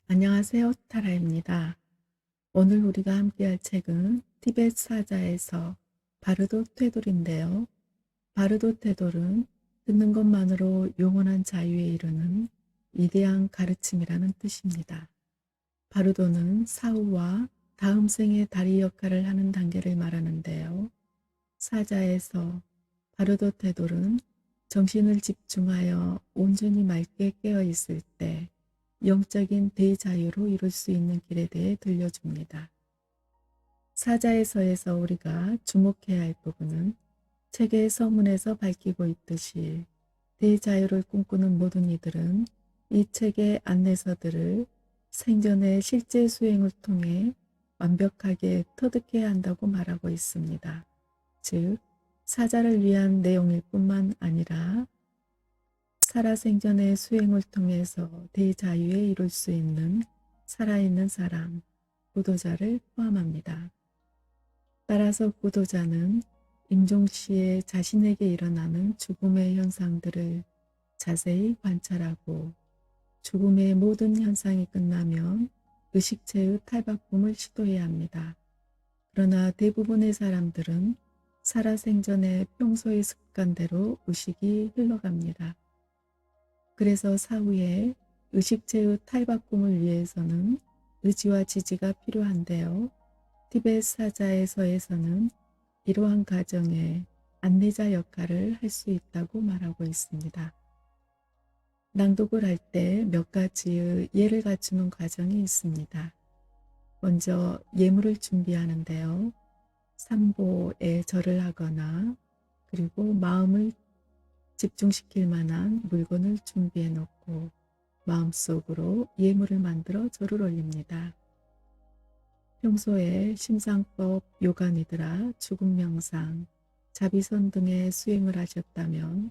안녕하세요. 타라입니다. 오늘 우리가 함께할 책은 티벳 사자에서 바르도 테돌인데요. 바르도 테돌은 듣는 것만으로 영원한 자유에 이르는 위대한 가르침이라는 뜻입니다. 바르도는 사후와 다음 생의 다리 역할을 하는 단계를 말하는데요. 사자에서 바르도 테돌은 정신을 집중하여 온전히 맑게 깨어 있을 때 영적인 대자유로 이룰 수 있는 길에 대해 들려줍니다. 사자에서에서 우리가 주목해야 할 부분은 책의 서문에서 밝히고 있듯이 대자유를 꿈꾸는 모든 이들은 이 책의 안내서들을 생전의 실제 수행을 통해 완벽하게 터득해야 한다고 말하고 있습니다. 즉, 사자를 위한 내용일 뿐만 아니라 살아생전의 수행을 통해서 대자유에 이룰 수 있는 살아있는 사람, 구도자를 포함합니다. 따라서 구도자는 임종시에 자신에게 일어나는 죽음의 현상들을 자세히 관찰하고 죽음의 모든 현상이 끝나면 의식체의 탈바꿈을 시도해야 합니다. 그러나 대부분의 사람들은 살아생전의 평소의 습관대로 의식이 흘러갑니다. 그래서 사후에 의식체의 탈바꿈을 위해서는 의지와 지지가 필요한데요. 티베트 사자에서에서는 이러한 과정에 안내자 역할을 할 수 있다고 말하고 있습니다. 낭독을 할 때 몇 가지의 예를 갖추는 과정이 있습니다. 먼저 예물을 준비하는데요. 삼보에 절을 하거나 그리고 마음을 집중시킬 만한 물건을 준비해 놓고 마음속으로 예물을 만들어 절을 올립니다. 평소에 심상법, 요가니드라, 죽음 명상, 자비선 등의 수행을 하셨다면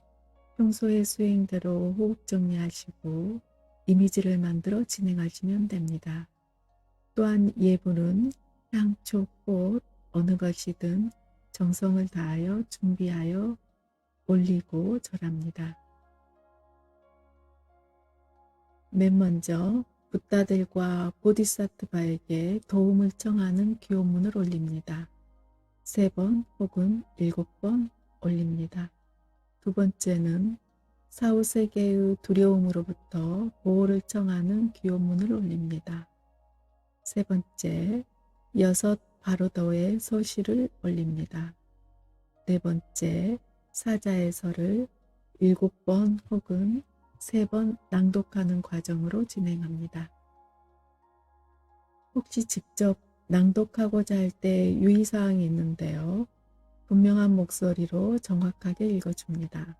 평소의 수행대로 호흡 정리하시고 이미지를 만들어 진행하시면 됩니다. 또한 예물은 향초, 꽃, 어느 것이든 정성을 다하여 준비하여 올리고 절합니다. 맨 먼저 붓다들과 보디사트바에게 도움을 청하는 기호문을 올립니다. 3번 혹은 7번 올립니다. 두 번째는 사후세계의 두려움으로부터 보호를 청하는 기호문을 올립니다. 세 번째, 6 바로더의 서시를 올립니다. 네 번째, 사자의 설을 7번 혹은 3번 낭독하는 과정으로 진행합니다. 혹시 직접 낭독하고자 할 때 유의사항이 있는데요. 분명한 목소리로 정확하게 읽어줍니다.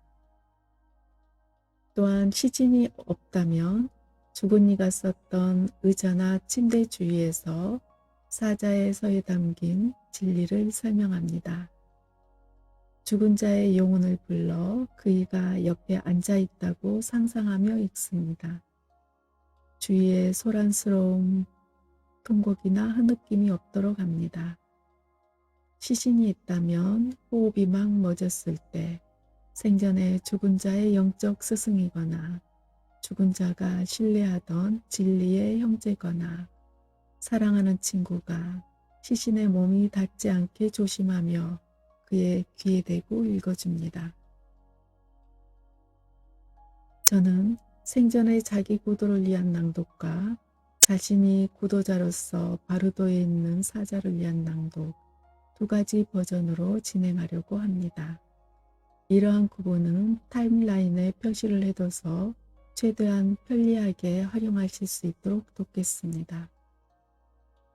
또한 시진이 없다면 죽은 이가 썼던 의자나 침대 주위에서 사자의 서에 담긴 진리를 설명합니다. 죽은 자의 영혼을 불러 그이가 옆에 앉아 있다고 상상하며 읽습니다. 주위에 소란스러움, 통곡이나 흐느낌이 없도록 합니다. 시신이 있다면 호흡이 막 멎었을 때 생전에 죽은 자의 영적 스승이거나 죽은 자가 신뢰하던 진리의 형제거나 사랑하는 친구가 시신의 몸이 닿지 않게 조심하며 그의 귀에 대고 읽어줍니다. 저는 생전의 자기 구도를 위한 낭독과 자신이 구도자로서 바르도에 있는 사자를 위한 낭독 두 가지 버전으로 진행하려고 합니다. 이러한 구분은 타임라인에 표시를 해둬서 최대한 편리하게 활용하실 수 있도록 돕겠습니다.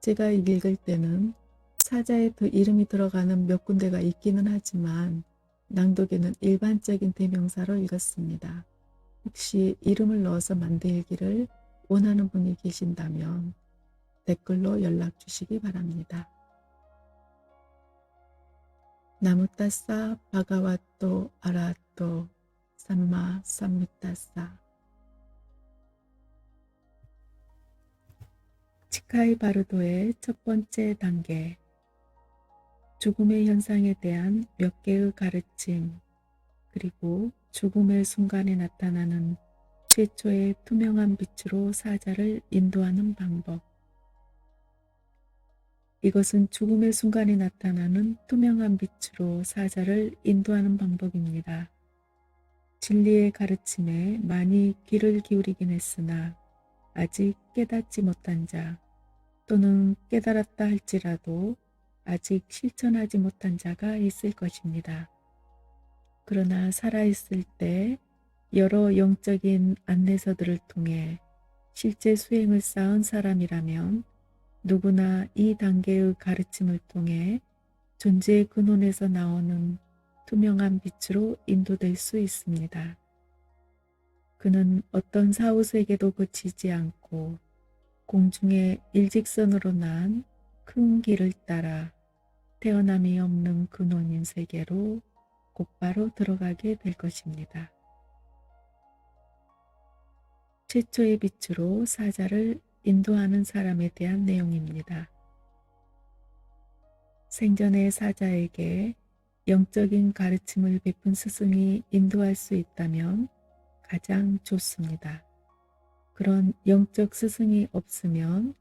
제가 읽을 때는 사자의 이름이 들어가는 몇 군데가 있기는 하지만 낭독에는 일반적인 대명사로 읽었습니다. 혹시 이름을 넣어서 만들기를 원하는 분이 계신다면 댓글로 연락 주시기 바랍니다. 나무따사 바가와또 아라또 삼마 삼무따사 치카이 바르도의 첫 번째 단계 죽음의 현상에 대한 몇 개의 가르침 그리고 죽음의 순간에 나타나는 최초의 투명한 빛으로 사자를 인도하는 방법. 이것은 죽음의 순간에 나타나는 투명한 빛으로 사자를 인도하는 방법입니다. 진리의 가르침에 많이 귀를 기울이긴 했으나 아직 깨닫지 못한 자 또는 깨달았다 할지라도 아직 실천하지 못한 자가 있을 것입니다. 그러나 살아있을 때 여러 영적인 안내서들을 통해 실제 수행을 쌓은 사람이라면 누구나 이 단계의 가르침을 통해 존재의 근원에서 나오는 투명한 빛으로 인도될 수 있습니다. 그는 어떤 사후세계도 거치지 않고 공중의 일직선으로 난 큰 길을 따라 태어남이 없는 근원인 세계로 곧바로 들어가게 될 것입니다. 최초의 빛으로 사자를 인도하는 사람에 대한 내용입니다. 생전의 사자에게 영적인 가르침을 베푼 스승이 인도할 수 있다면 가장 좋습니다. 그런 영적 스승이 없으면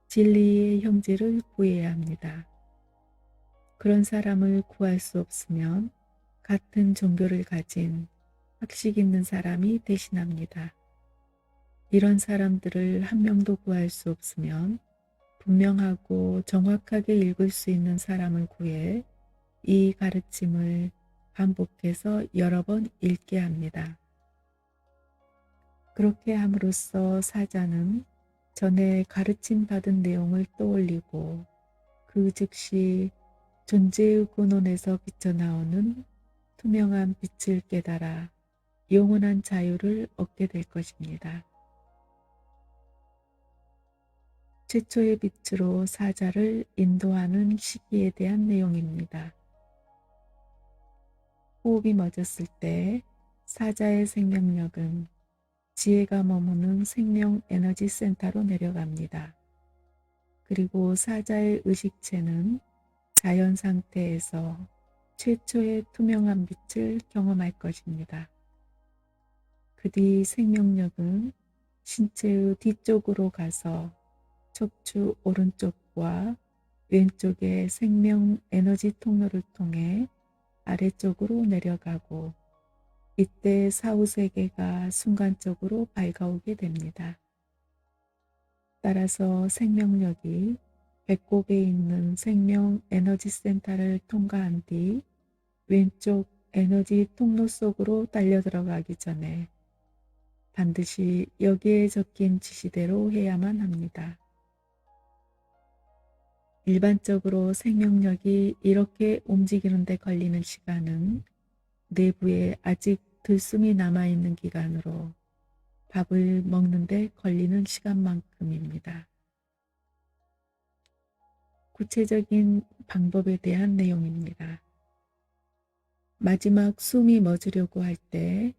진리의 형제를 구해야 합니다. 그런 사람을 구할 수 없으면 같은 종교를 가진 학식 있는 사람이 대신합니다. 이런 사람들을 한 명도 구할 수 없으면 분명하고 정확하게 읽을 수 있는 사람을 구해 이 가르침을 반복해서 여러 번 읽게 합니다. 그렇게 함으로써 사자는 전에 가르침 받은 내용을 떠올리고 그 즉시 존재의 근원에서 비쳐나오는 투명한 빛을 깨달아 영원한 자유를 얻게 될 것입니다. 최초의 빛으로 사자를 인도하는 시기에 대한 내용입니다. 호흡이 멎었을 때 사자의 생명력은 지혜가 머무는 생명 에너지 센터로 내려갑니다. 그리고 사자의 의식체는 자연 상태에서 최초의 투명한 빛을 경험할 것입니다. 그 뒤 생명력은 신체의 뒤쪽으로 가서 척추 오른쪽과 왼쪽의 생명 에너지 통로를 통해 아래쪽으로 내려가고 이때 사후세계가 순간적으로 밝아오게 됩니다. 따라서 생명력이 배꼽에 있는 생명 에너지 센터를 통과한 뒤 왼쪽 에너지 통로 속으로 달려 들어가기 전에 반드시 여기에 적힌 지시대로 해야만 합니다. 일반적으로 생명력이 이렇게 움직이는 데 걸리는 시간은 내부에 아직 들숨이 남아있는 기간으로 밥을 먹는 데 걸리는 시간만큼입니다. 구체적인 방법에 대한 내용입니다. 마지막 숨이 멎으려고 할 때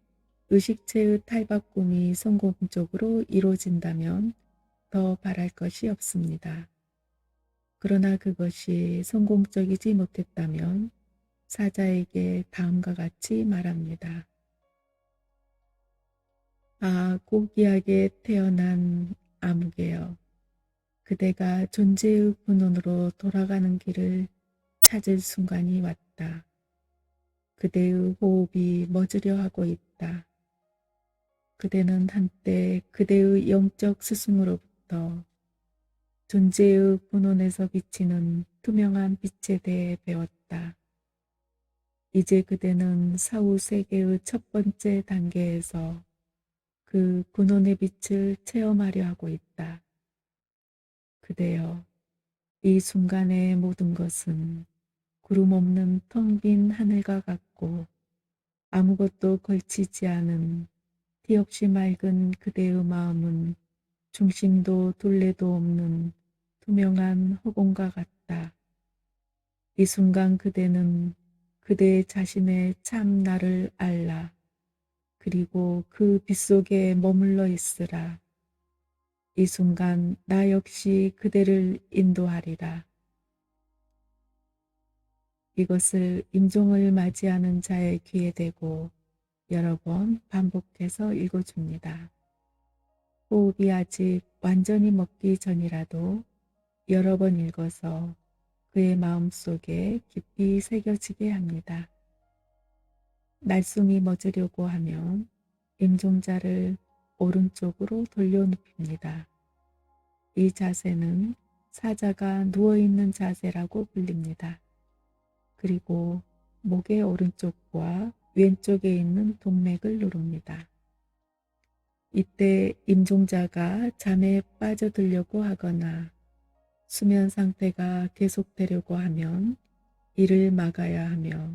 의식체의 탈바꿈이 성공적으로 이루어진다면 더 바랄 것이 없습니다. 그러나 그것이 성공적이지 못했다면 사자에게 다음과 같이 말합니다. 아, 고귀하게 태어난 아무개여, 그대가 존재의 근원으로 돌아가는 길을 찾을 순간이 왔다. 그대의 호흡이 멎으려 하고 있다. 그대는 한때 그대의 영적 스승으로부터 존재의 근원에서 비치는 투명한 빛에 대해 배웠다. 이제 그대는 사후 세계의 첫 번째 단계에서 그 근원의 빛을 체험하려 하고 있다. 그대여, 이 순간의 모든 것은 구름 없는 텅 빈 하늘과 같고 아무것도 걸치지 않은 티 없이 맑은 그대의 마음은 중심도 둘레도 없는 투명한 허공과 같다. 이 순간 그대는 그대 자신의 참 나를 알라. 그리고 그 빛 속에 머물러 있으라. 이 순간 나 역시 그대를 인도하리라. 이것을 임종을 맞이하는 자의 귀에 대고 여러 번 반복해서 읽어줍니다. 호흡이 아직 완전히 먹기 전이라도 여러 번 읽어서 그의 마음속에 깊이 새겨지게 합니다. 날숨이 멎으려고 하면 임종자를 오른쪽으로 돌려눕힙니다. 이 자세는 사자가 누워있는 자세라고 불립니다. 그리고 목의 오른쪽과 왼쪽에 있는 동맥을 누릅니다. 이때 임종자가 잠에 빠져들려고 하거나 수면 상태가 계속되려고 하면 이를 막아야 하며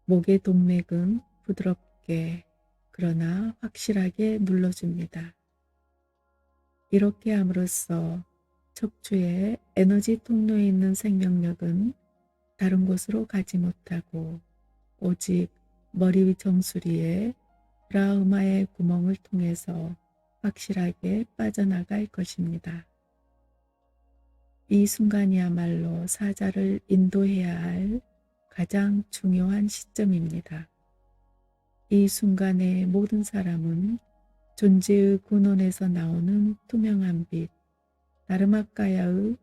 목의 동맥은 부드럽게 그러나 확실하게 눌러줍니다. 이렇게 함으로써 척추의 에너지 통로에 있는 생명력은 다른 곳으로 가지 못하고 오직 머리 위 정수리에 브라흐마의 구멍을 통해서 확실하게 빠져나갈 것입니다. 이 순간이야말로 사자를 인도해야 할 가장 중요한 시점입니다. 이 순간에 모든 사람은 존재의 근원에서 나오는 투명한 빛, 다르마카야의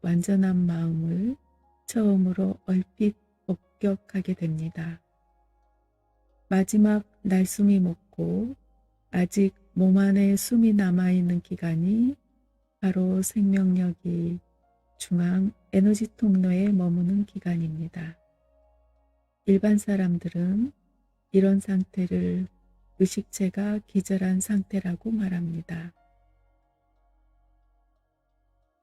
완전한 마음을 처음으로 얼핏 목격하게 됩니다. 마지막 날숨이 멎고 아직 몸 안에 숨이 남아있는 기간이 바로 생명력이 중앙 에너지 통로에 머무는 기간입니다. 일반 사람들은 이런 상태를 의식체가 기절한 상태라고 말합니다.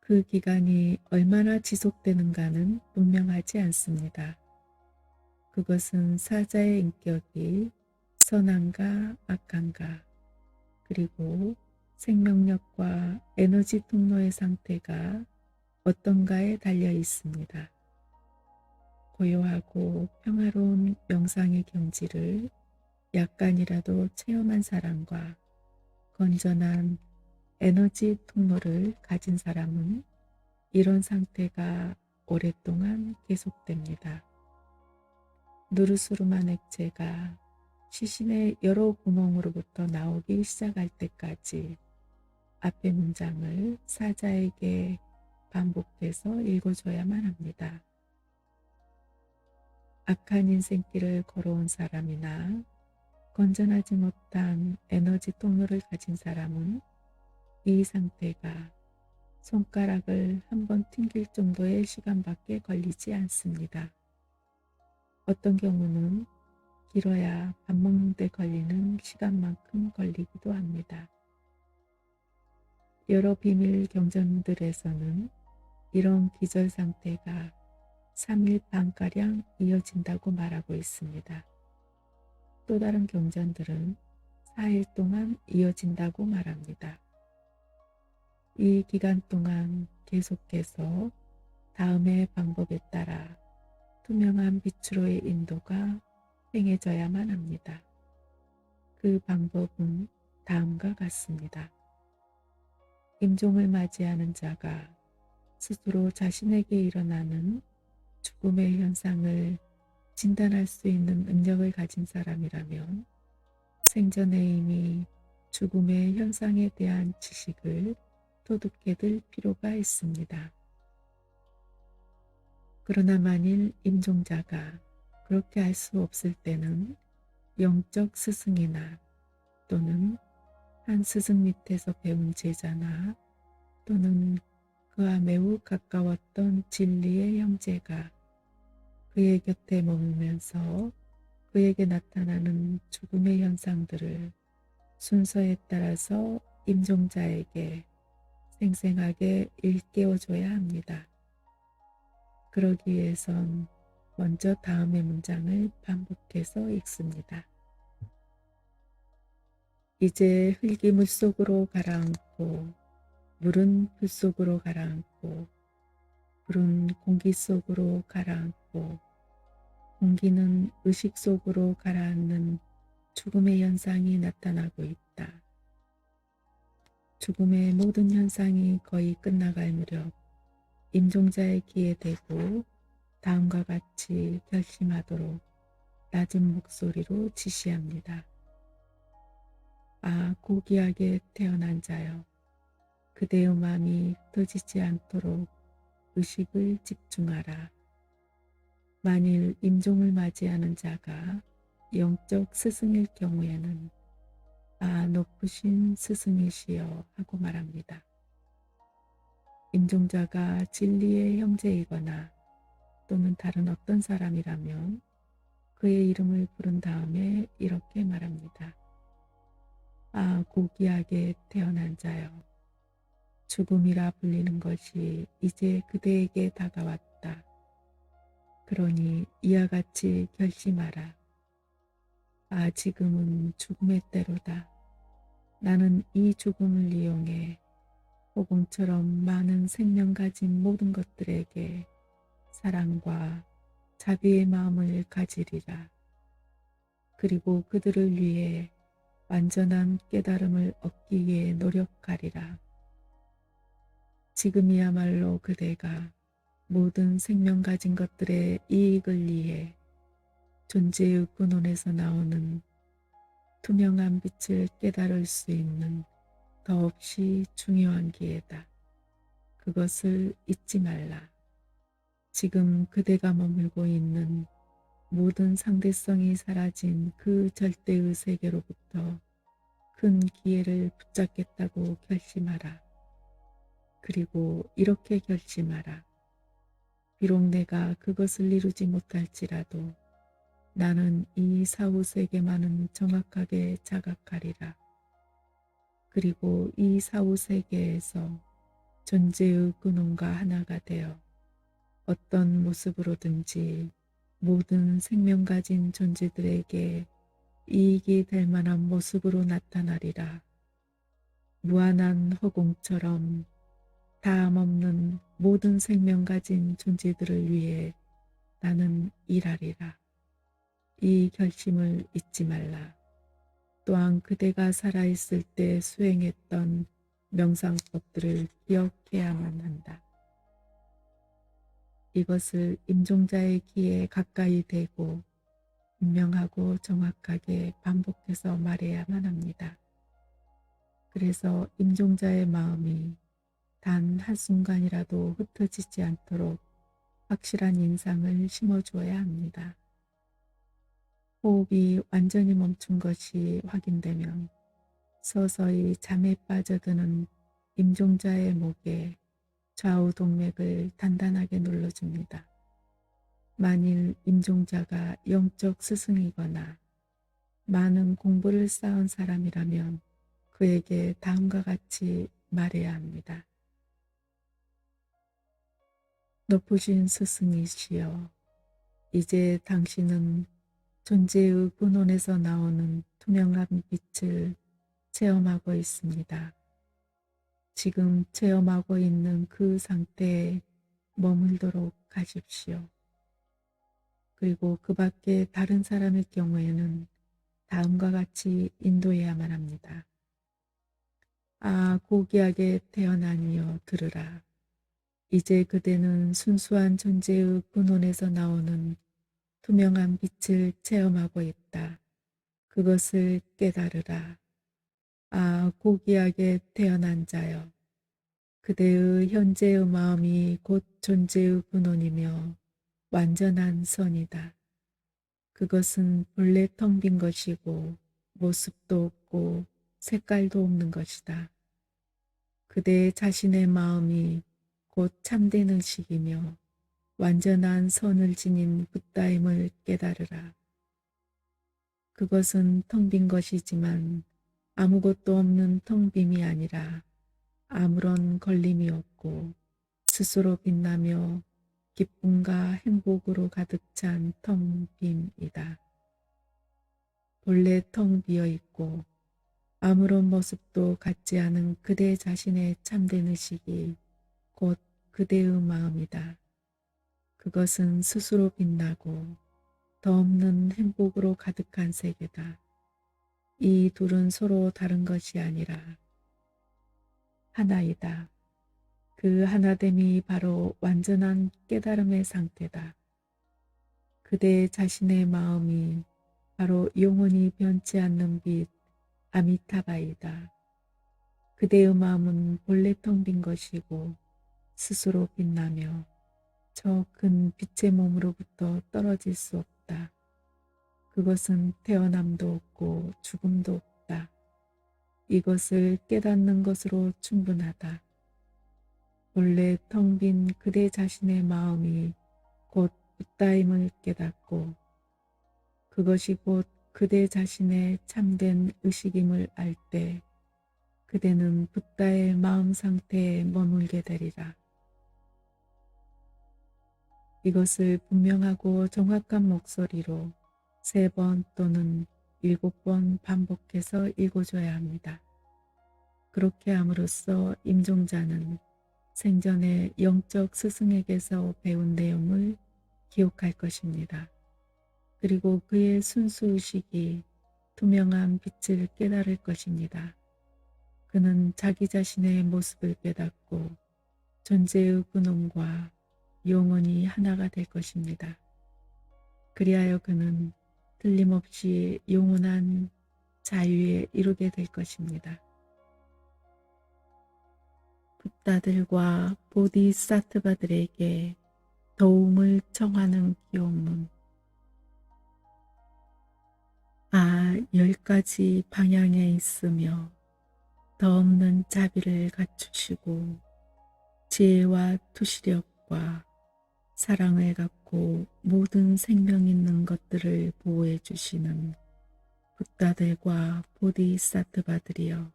그 기간이 얼마나 지속되는가는 분명하지 않습니다. 그것은 사자의 인격이 선한가 악한가, 그리고 생명력과 에너지 통로의 상태가 어떤가에 달려 있습니다. 고요하고 평화로운 명상의 경지를 약간이라도 체험한 사람과 건전한 에너지 통로를 가진 사람은 이런 상태가 오랫동안 계속됩니다. 누르스름한 액체가 시신의 여러 구멍으로부터 나오기 시작할 때까지 앞의 문장을 사자에게 반복해서 읽어줘야만 합니다. 악한 인생길을 걸어온 사람이나 건전하지 못한 에너지 통로를 가진 사람은 이 상태가 손가락을 한번 튕길 정도의 시간밖에 걸리지 않습니다. 어떤 경우는 길어야 밥 먹는 데 걸리는 시간만큼 걸리기도 합니다. 여러 비밀 경전들에서는 이런 기절 상태가 3일 반가량 이어진다고 말하고 있습니다. 또 다른 경전들은 4일 동안 이어진다고 말합니다. 이 기간 동안 계속해서 다음의 방법에 따라 투명한 빛으로의 인도가 행해져야만 합니다. 그 방법은 다음과 같습니다. 임종을 맞이하는 자가 스스로 자신에게 일어나는 죽음의 현상을 진단할 수 있는 능력을 가진 사람이라면 생전에 이미 죽음의 현상에 대한 지식을 터득해둘 필요가 있습니다. 그러나 만일 임종자가 그렇게 할 수 없을 때는 영적 스승이나 또는 한 스승 밑에서 배운 제자나 또는 그와 매우 가까웠던 진리의 형제가 그의 곁에 머물면서 그에게 나타나는 죽음의 현상들을 순서에 따라서 임종자에게 생생하게 일깨워줘야 합니다. 그러기 위해선 먼저 다음의 문장을 반복해서 읽습니다. 이제 흙이 물속으로 가라앉고 물은 풀 속으로 가라앉고 불은 공기 속으로 가라앉고 공기는 의식 속으로 가라앉는 죽음의 현상이 나타나고 있다. 죽음의 모든 현상이 거의 끝나갈 무렵 임종자의 귀에 대고 다음과 같이 결심하도록 낮은 목소리로 지시합니다. 아, 고귀하게 태어난 자여, 그대의 마음이 흩어지지 않도록 의식을 집중하라. 만일 임종을 맞이하는 자가 영적 스승일 경우에는 아, 높으신 스승이시여 하고 말합니다. 임종자가 진리의 형제이거나 또는 다른 어떤 사람이라면 그의 이름을 부른 다음에 이렇게 말합니다. 아, 고귀하게 태어난 자여, 죽음이라 불리는 것이 이제 그대에게 다가왔다. 그러니 이와 같이 결심하라. 아, 지금은 죽음의 때로다. 나는 이 죽음을 이용해 호공처럼 많은 생명 가진 모든 것들에게 사랑과 자비의 마음을 가지리라. 그리고 그들을 위해 완전한 깨달음을 얻기 위해 노력하리라. 지금이야말로 그대가 모든 생명 가진 것들의 이익을 위해 존재의 근원에서 나오는 투명한 빛을 깨달을 수 있는 더없이 중요한 기회다. 그것을 잊지 말라. 지금 그대가 머물고 있는 모든 상대성이 사라진 그 절대의 세계로부터 큰 기회를 붙잡겠다고 결심하라. 그리고 이렇게 결심하라. 비록 내가 그것을 이루지 못할지라도 나는 이 사후 세계만은 정확하게 자각하리라. 그리고 이 사후 세계에서 존재의 근원과 하나가 되어 어떤 모습으로든지 모든 생명 가진 존재들에게 이익이 될 만한 모습으로 나타나리라. 무한한 허공처럼 다함없는 모든 생명 가진 존재들을 위해 나는 일하리라. 이 결심을 잊지 말라. 또한 그대가 살아있을 때 수행했던 명상법들을 기억해야만 한다. 이것을 임종자의 귀에 가까이 대고 분명하고 정확하게 반복해서 말해야만 합니다. 그래서 임종자의 마음이 단 한순간이라도 흩어지지 않도록 확실한 인상을 심어줘야 합니다. 호흡이 완전히 멈춘 것이 확인되면 서서히 잠에 빠져드는 임종자의 목에 좌우 동맥을 단단하게 눌러줍니다. 만일 임종자가 영적 스승이거나 많은 공부를 쌓은 사람이라면 그에게 다음과 같이 말해야 합니다. 높으신 스승이시여, 이제 당신은 존재의 근원에서 나오는 투명한 빛을 체험하고 있습니다. 지금 체험하고 있는 그 상태에 머물도록 하십시오. 그리고 그 밖에 다른 사람의 경우에는 다음과 같이 인도해야만 합니다. 아, 고귀하게 태어나니여 들으라. 이제 그대는 순수한 존재의 근원에서 나오는 투명한 빛을 체험하고 있다. 그것을 깨달으라. 아, 고귀하게 태어난 자여. 그대의 현재의 마음이 곧 존재의 근원이며 완전한 선이다. 그것은 본래 텅 빈 것이고 모습도 없고 색깔도 없는 것이다. 그대 자신의 마음이 곧 참된 의식이며 완전한 선을 지닌 붓다임을 깨달으라. 그것은 텅 빈 것이지만 아무것도 없는 텅 빔이 아니라 아무런 걸림이 없고 스스로 빛나며 기쁨과 행복으로 가득 찬 텅 빔이다. 본래 텅 비어 있고 아무런 모습도 갖지 않은 그대 자신의 참된 의식이 곧 그대의 마음이다. 그것은 스스로 빛나고 더 없는 행복으로 가득한 세계다. 이 둘은 서로 다른 것이 아니라 하나이다. 그 하나됨이 바로 완전한 깨달음의 상태다. 그대 자신의 마음이 바로 영원히 변치 않는 빛, 아미타바이다. 그대의 마음은 본래 텅 빈 것이고 스스로 빛나며 저 큰 빛의 몸으로부터 떨어질 수 없다. 그것은 태어남도 없고 죽음도 없다. 이것을 깨닫는 것으로 충분하다. 본래 텅 빈 그대 자신의 마음이 곧 붓다임을 깨닫고 그것이 곧 그대 자신의 참된 의식임을 알 때 그대는 붓다의 마음 상태에 머물게 되리라. 이것을 분명하고 정확한 목소리로 3번 또는 7번 반복해서 읽어줘야 합니다. 그렇게 함으로써 임종자는 생전에 영적 스승에게서 배운 내용을 기억할 것입니다. 그리고 그의 순수의식이 투명한 빛을 깨달을 것입니다. 그는 자기 자신의 모습을 깨닫고 존재의 근원과 영원히 하나가 될 것입니다. 그리하여 그는 틀림없이 영원한 자유에 이르게 될 것입니다. 붓다들과 보디사트바들에게 도움을 청하는 기원문. 10가지 방향에 있으며 더 없는 자비를 갖추시고 지혜와 투시력과 사랑을 갖고 모든 생명 있는 것들을 보호해 주시는 붓다들과 보디사트바들이여,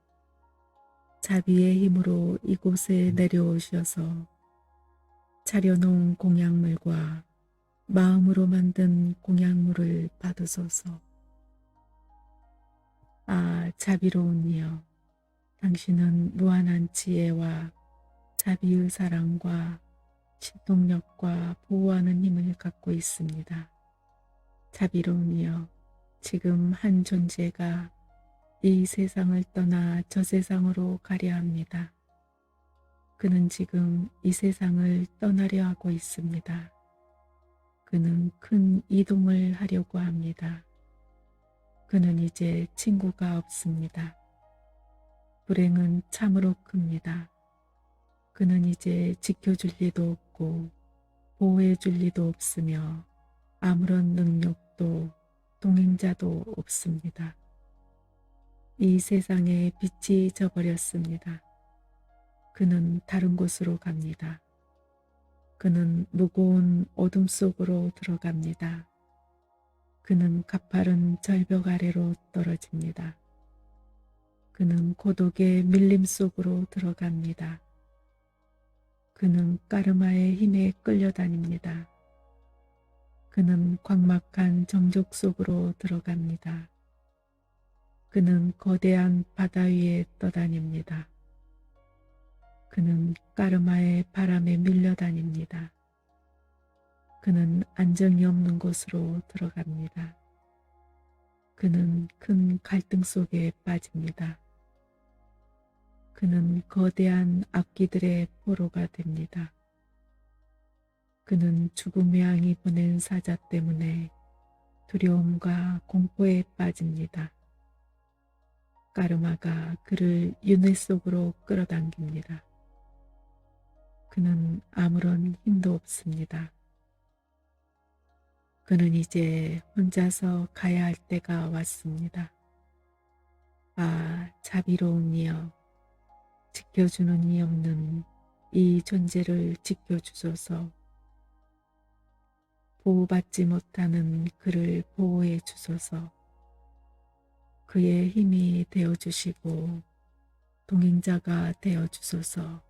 자비의 힘으로 이곳에 내려오셔서 차려놓은 공약물과 마음으로 만든 공약물을 받으소서. 자비로운 이여, 당신은 무한한 지혜와 자비의 사랑과 신동력과 보호하는 힘을 갖고 있습니다. 자비로운 이여, 지금 한 존재가 이 세상을 떠나 저 세상으로 가려 합니다. 그는 지금 이 세상을 떠나려 하고 있습니다. 그는 큰 이동을 하려고 합니다. 그는 이제 친구가 없습니다. 불행은 참으로 큽니다. 그는 이제 지켜줄 리도 없고 보호해 줄 리도 없으며 아무런 능력도 동행자도 없습니다. 이 세상에 빛이 져버렸습니다. 그는 다른 곳으로 갑니다. 그는 무거운 어둠 속으로 들어갑니다. 그는 가파른 절벽 아래로 떨어집니다. 그는 고독의 밀림 속으로 들어갑니다. 그는 까르마의 힘에 끌려다닙니다. 그는 광막한 정적 속으로 들어갑니다. 그는 거대한 바다 위에 떠다닙니다. 그는 까르마의 바람에 밀려다닙니다. 그는 안정이 없는 곳으로 들어갑니다. 그는 큰 갈등 속에 빠집니다. 그는 거대한 악기들의 포로가 됩니다. 그는 죽음의 양이 보낸 사자 때문에 두려움과 공포에 빠집니다. 까르마가 그를 윤회 속으로 끌어당깁니다. 그는 아무런 힘도 없습니다. 그는 이제 혼자서 가야 할 때가 왔습니다. 자비로운 이여, 지켜주는 이 없는 이 존재를 지켜주소서. 보호받지 못하는 그를 보호해 주소서. 그의 힘이 되어주시고 동행자가 되어주소서.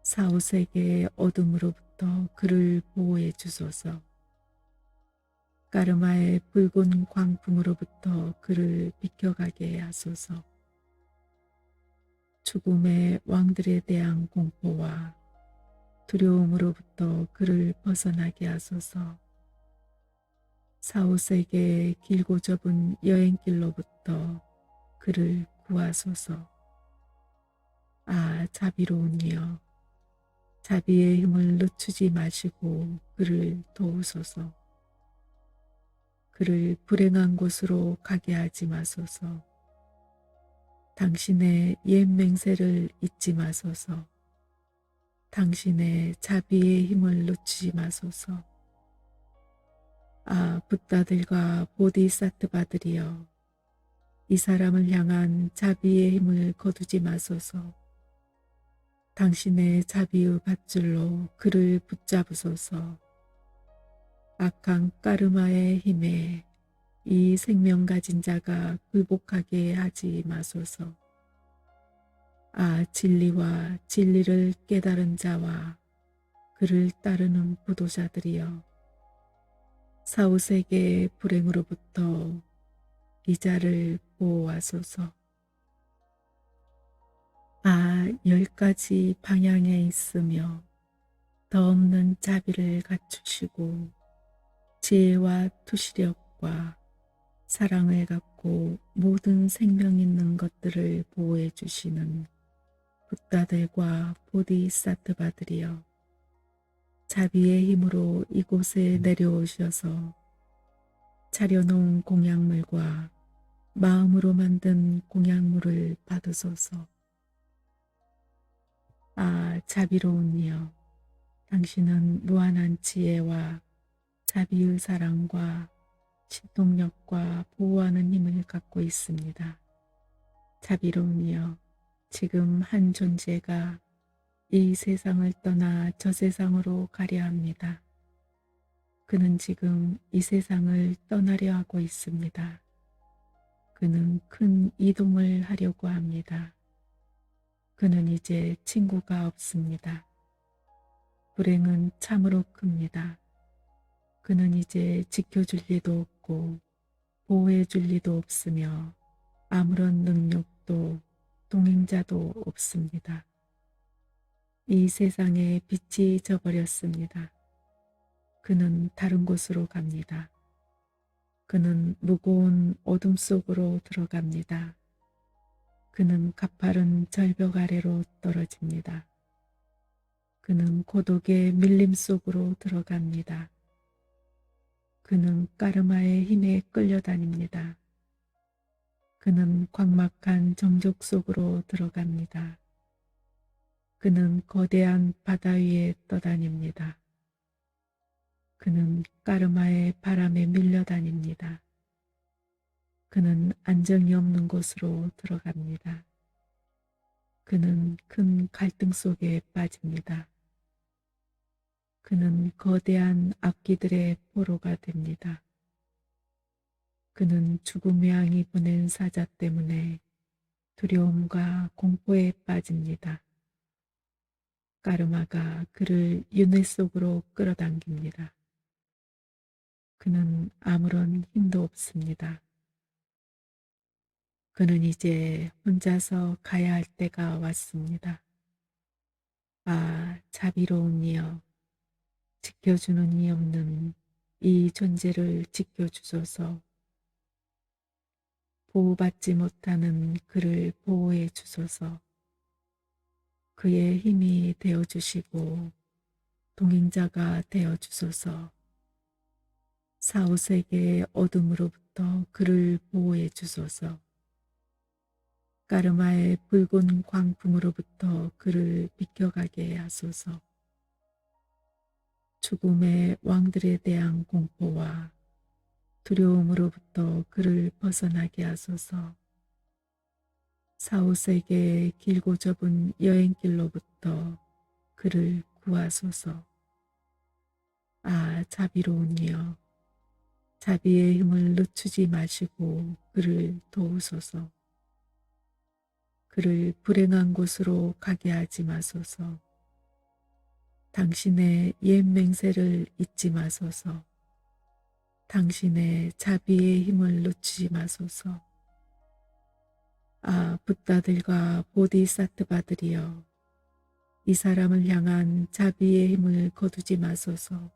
사후세계의 어둠으로부터 그를 보호해 주소서. 까르마의 붉은 광풍으로부터 그를 비켜가게 하소서. 죽음의 왕들에 대한 공포와 두려움으로부터 그를 벗어나게 하소서. 사후세계의 길고 좁은 여행길로부터 그를 구하소서. 자비로운 이여, 자비의 힘을 늦추지 마시고 그를 도우소서. 그를 불행한 곳으로 가게 하지 마소서. 당신의 옛 맹세를 잊지 마소서. 당신의 자비의 힘을 놓치지 마소서. 아, 붓다들과 보디사트바들이여, 이 사람을 향한 자비의 힘을 거두지 마소서. 당신의 자비의 밧줄로 그를 붙잡으소서. 악한 까르마의 힘에 이 생명 가진 자가 굴복하게 하지 마소서. 아, 진리와 진리를 깨달은 자와 그를 따르는 부도자들이여, 사후세계의 불행으로부터 이 자를 보호하소서. 아, 10가지 방향에 있으며 더 없는 자비를 갖추시고 지혜와 투시력과 사랑을 갖고 모든 생명 있는 것들을 보호해 주시는 붓다들과 보디사트바들이여, 자비의 힘으로 이곳에 내려오셔서 차려놓은 공약물과 마음으로 만든 공약물을 받으소서. 아, 자비로운 이여, 당신은 무한한 지혜와 자비의 사랑과 신동력과 보호하는 힘을 갖고 있습니다. 자비로운 이여, 지금 한 존재가 이 세상을 떠나 저 세상으로 가려 합니다. 그는 지금 이 세상을 떠나려 하고 있습니다. 그는 큰 이동을 하려고 합니다. 그는 이제 친구가 없습니다. 불행은 참으로 큽니다. 그는 이제 지켜줄 리도 없고 보호해 줄 리도 없으며 아무런 능력도 동행자도 없습니다. 이 세상에 빛이 져버렸습니다. 그는 다른 곳으로 갑니다. 그는 무거운 어둠 속으로 들어갑니다. 그는 가파른 절벽 아래로 떨어집니다. 그는 고독의 밀림 속으로 들어갑니다. 그는 까르마의 힘에 끌려다닙니다. 그는 광막한 정적 속으로 들어갑니다. 그는 거대한 바다 위에 떠다닙니다. 그는 까르마의 바람에 밀려다닙니다. 그는 안정이 없는 곳으로 들어갑니다. 그는 큰 갈등 속에 빠집니다. 그는 거대한 악기들의 포로가 됩니다. 그는 죽음의 양이 보낸 사자 때문에 두려움과 공포에 빠집니다. 까르마가 그를 윤회 속으로 끌어당깁니다. 그는 아무런 힘도 없습니다. 그는 이제 혼자서 가야 할 때가 왔습니다. 아, 자비로운 이여, 지켜주는 이 없는 이 존재를 지켜주소서. 보호받지 못하는 그를 보호해 주소서. 그의 힘이 되어주시고 동행자가 되어주소서. 사후세계의 어둠으로부터 그를 보호해 주소서. 까르마의 붉은 광풍으로부터 그를 비켜가게 하소서. 죽음의 왕들에 대한 공포와 두려움으로부터 그를 벗어나게 하소서. 사후세계의 길고 좁은 여행길로부터 그를 구하소서. 아, 자비로운 이여, 자비의 힘을 늦추지 마시고 그를 도우소서. 그를 불행한 곳으로 가게 하지 마소서. 당신의 옛 맹세를 잊지 마소서. 당신의 자비의 힘을 놓치지 마소서. 아, 붓다들과 보디사트바들이여, 이 사람을 향한 자비의 힘을 거두지 마소서.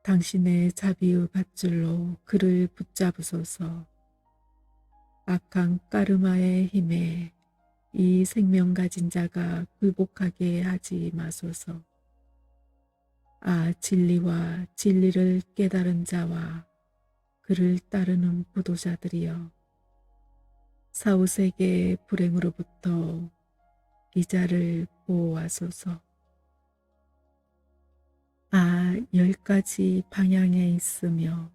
당신의 자비의 밧줄로 그를 붙잡으소서. 악한 까르마의 힘에 이 생명 가진 자가 굴복하게 하지 마소서. 아, 진리와 진리를 깨달은 자와 그를 따르는 부도자들이여, 사후세계 불행으로부터 이자를 보호하소서. 아, 10가지 방향에 있으며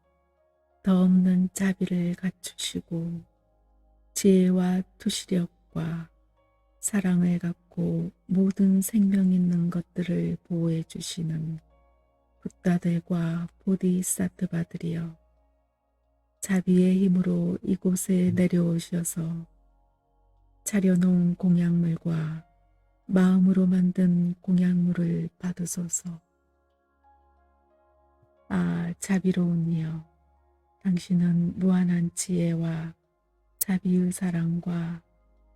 더 없는 자비를 갖추시고 지혜와 투시력과 사랑을 갖고 모든 생명 있는 것들을 보호해 주시는 붓다들과 보디사트바들이여, 자비의 힘으로 이곳에 내려오셔서 차려놓은 공약물과 마음으로 만든 공약물을 받으소서. 아, 자비로운 이여, 당신은 무한한 지혜와 자비의 사랑과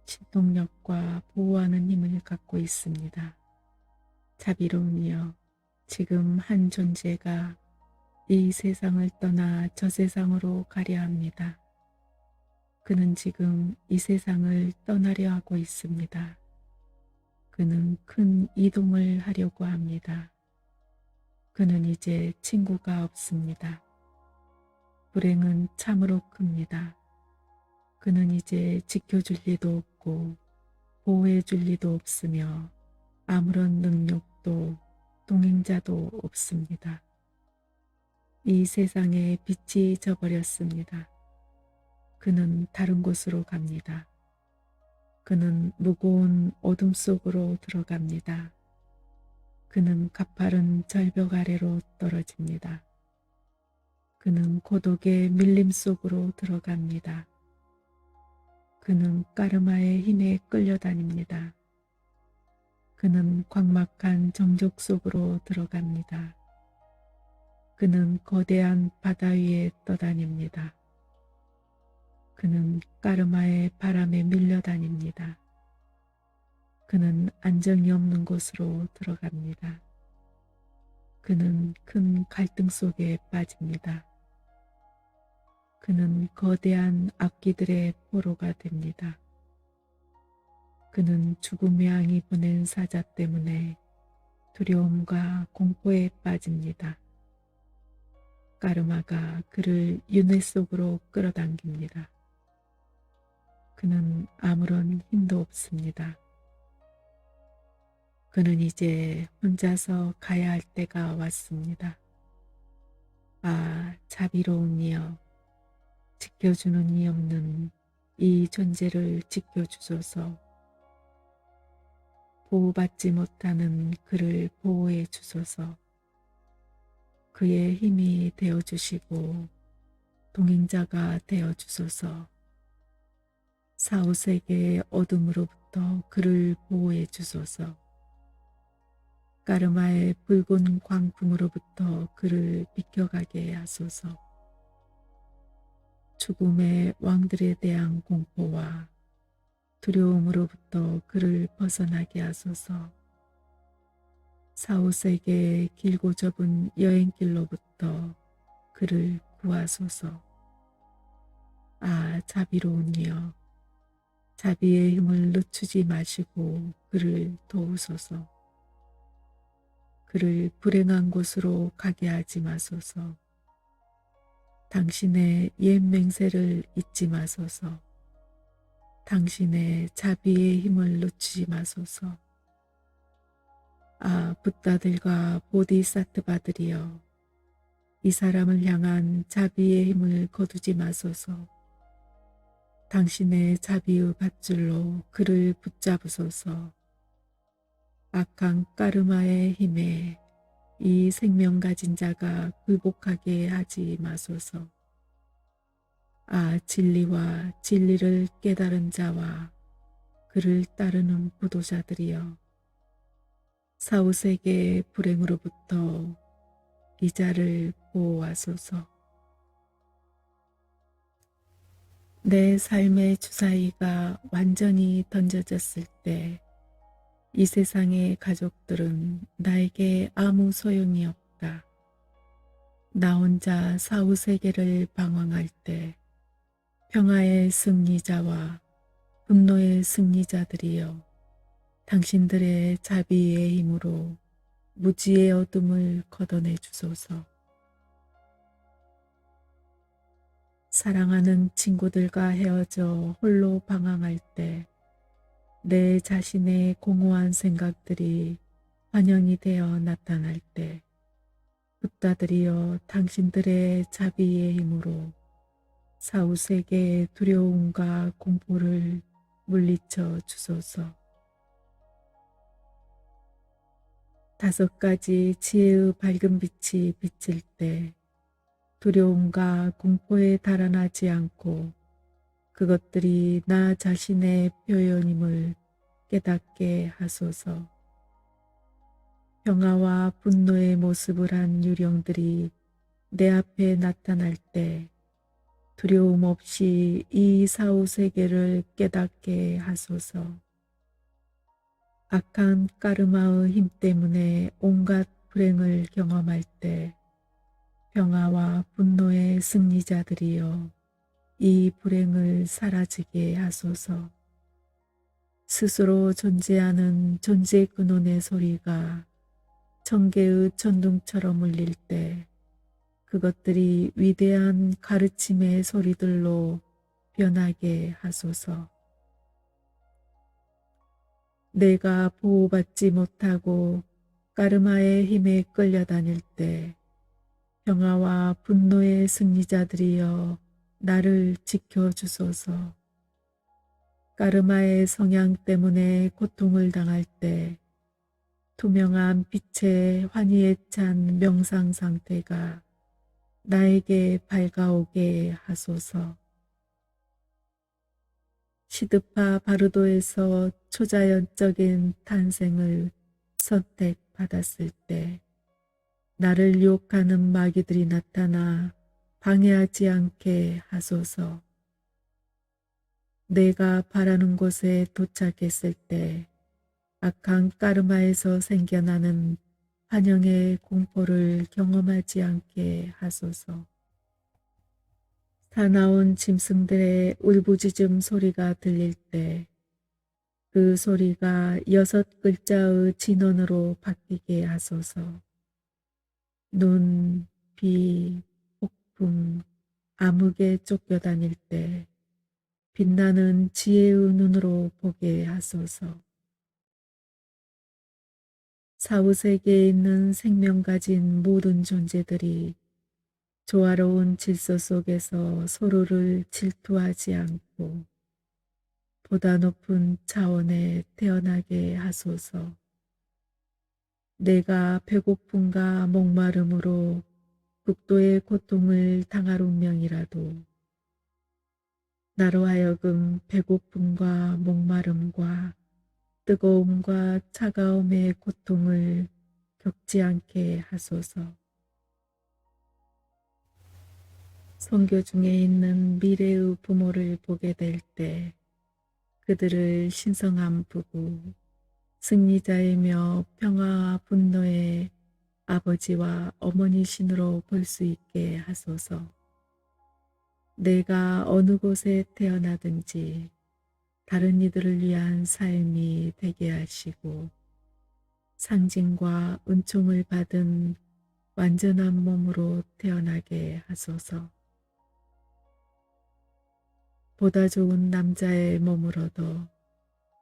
신동력과 보호하는 힘을 갖고 있습니다. 자비로운 이여, 지금 한 존재가 이 세상을 떠나 저 세상으로 가려 합니다. 그는 지금 이 세상을 떠나려 하고 있습니다. 그는 큰 이동을 하려고 합니다. 그는 이제 친구가 없습니다. 불행은 참으로 큽니다. 그는 이제 지켜줄 리도 없고 보호해줄 리도 없으며 아무런 능력도 동행자도 없습니다. 이 세상에 빛이 져버렸습니다. 그는 다른 곳으로 갑니다. 그는 무거운 어둠 속으로 들어갑니다. 그는 가파른 절벽 아래로 떨어집니다. 그는 고독의 밀림 속으로 들어갑니다. 그는 까르마의 힘에 끌려다닙니다. 그는 광막한 정적 속으로 들어갑니다. 그는 거대한 바다 위에 떠다닙니다. 그는 까르마의 바람에 밀려다닙니다. 그는 안정이 없는 곳으로 들어갑니다. 그는 큰 갈등 속에 빠집니다. 그는 거대한 악기들의 포로가 됩니다. 그는 죽음의 양이 보낸 사자 때문에 두려움과 공포에 빠집니다. 까르마가 그를 윤회 속으로 끌어당깁니다. 그는 아무런 힘도 없습니다. 그는 이제 혼자서 가야 할 때가 왔습니다. 아, 자비로운 이여, 지켜주는 이 없는 이 존재를 지켜주소서. 보호받지 못하는 그를 보호해 주소서. 그의 힘이 되어주시고 동행자가 되어주소서. 사후세계의 어둠으로부터 그를 보호해 주소서. 까르마의 붉은 광풍으로부터 그를 비켜가게 하소서. 죽음의 왕들에 대한 공포와 두려움으로부터 그를 벗어나게 하소서. 사후세계의 길고 좁은 여행길로부터 그를 구하소서. 아, 자비로운 이여, 자비의 힘을 늦추지 마시고 그를 도우소서. 그를 불행한 곳으로 가게 하지 마소서. 당신의 옛 맹세를 잊지 마소서. 당신의 자비의 힘을 놓치지 마소서. 아, 붓다들과 보디사트바들이여, 이 사람을 향한 자비의 힘을 거두지 마소서. 당신의 자비의 밧줄로 그를 붙잡으소서. 악한 까르마의 힘에 이 생명 가진 자가 굴복하게 하지 마소서. 아, 진리와 진리를 깨달은 자와 그를 따르는 부도자들이여, 사후세계의 불행으로부터 이자를 보호하소서. 내 삶의 주사위가 완전히 던져졌을 때 이 세상의 가족들은 나에게 아무 소용이 없다. 나 혼자 사후세계를 방황할 때 평화의 승리자와 분노의 승리자들이여, 당신들의 자비의 힘으로 무지의 어둠을 걷어내 주소서. 사랑하는 친구들과 헤어져 홀로 방황할 때 내 자신의 공허한 생각들이 환영이 되어 나타날 때 붓다들이여 당신들의 자비의 힘으로 사후세계의 두려움과 공포를 물리쳐 주소서. 5가지 지혜의 밝은 빛이 비칠 때 두려움과 공포에 달아나지 않고 그것들이 나 자신의 표현임을 깨닫게 하소서. 평화와 분노의 모습을 한 유령들이 내 앞에 나타날 때 두려움 없이 이 사후세계를 깨닫게 하소서. 악한 까르마의 힘 때문에 온갖 불행을 경험할 때 평화와 분노의 승리자들이여 이 불행을 사라지게 하소서. 스스로 존재하는 존재 근원의 소리가 천개의 천둥처럼 울릴 때 그것들이 위대한 가르침의 소리들로 변하게 하소서. 내가 보호받지 못하고 까르마의 힘에 끌려다닐 때 평화와 분노의 승리자들이여 나를 지켜주소서. 까르마의 성향 때문에 고통을 당할 때 투명한 빛의 환희에 찬 명상 상태가 나에게 밝아오게 하소서. 시드파 바르도에서 초자연적인 탄생을 선택받았을 때 나를 유혹하는 마귀들이 나타나 방해하지 않게 하소서. 내가 바라는 곳에 도착했을 때 악한 까르마에서 생겨나는 환영의 공포를 경험하지 않게 하소서. 사나운 짐승들의 울부짖음 소리가 들릴 때 그 소리가 6글자의 진원으로 바뀌게 하소서. 눈, 비, 폭풍, 암흑에 쫓겨다닐 때 빛나는 지혜의 눈으로 보게 하소서. 사후세계에 있는 생명 가진 모든 존재들이 조화로운 질서 속에서 서로를 질투하지 않고 보다 높은 차원에 태어나게 하소서. 내가 배고픔과 목마름으로 극도의 고통을 당할 운명이라도 나로 하여금 배고픔과 목마름과 뜨거움과 차가움의 고통을 겪지 않게 하소서. 선교 중에 있는 미래의 부모를 보게 될 때 그들을 신성한 부부, 승리자이며 평화와 분노의 아버지와 어머니신으로 볼 수 있게 하소서. 내가 어느 곳에 태어나든지 다른 이들을 위한 삶이 되게 하시고 상징과 은총을 받은 완전한 몸으로 태어나게 하소서. 보다 좋은 남자의 몸을 얻어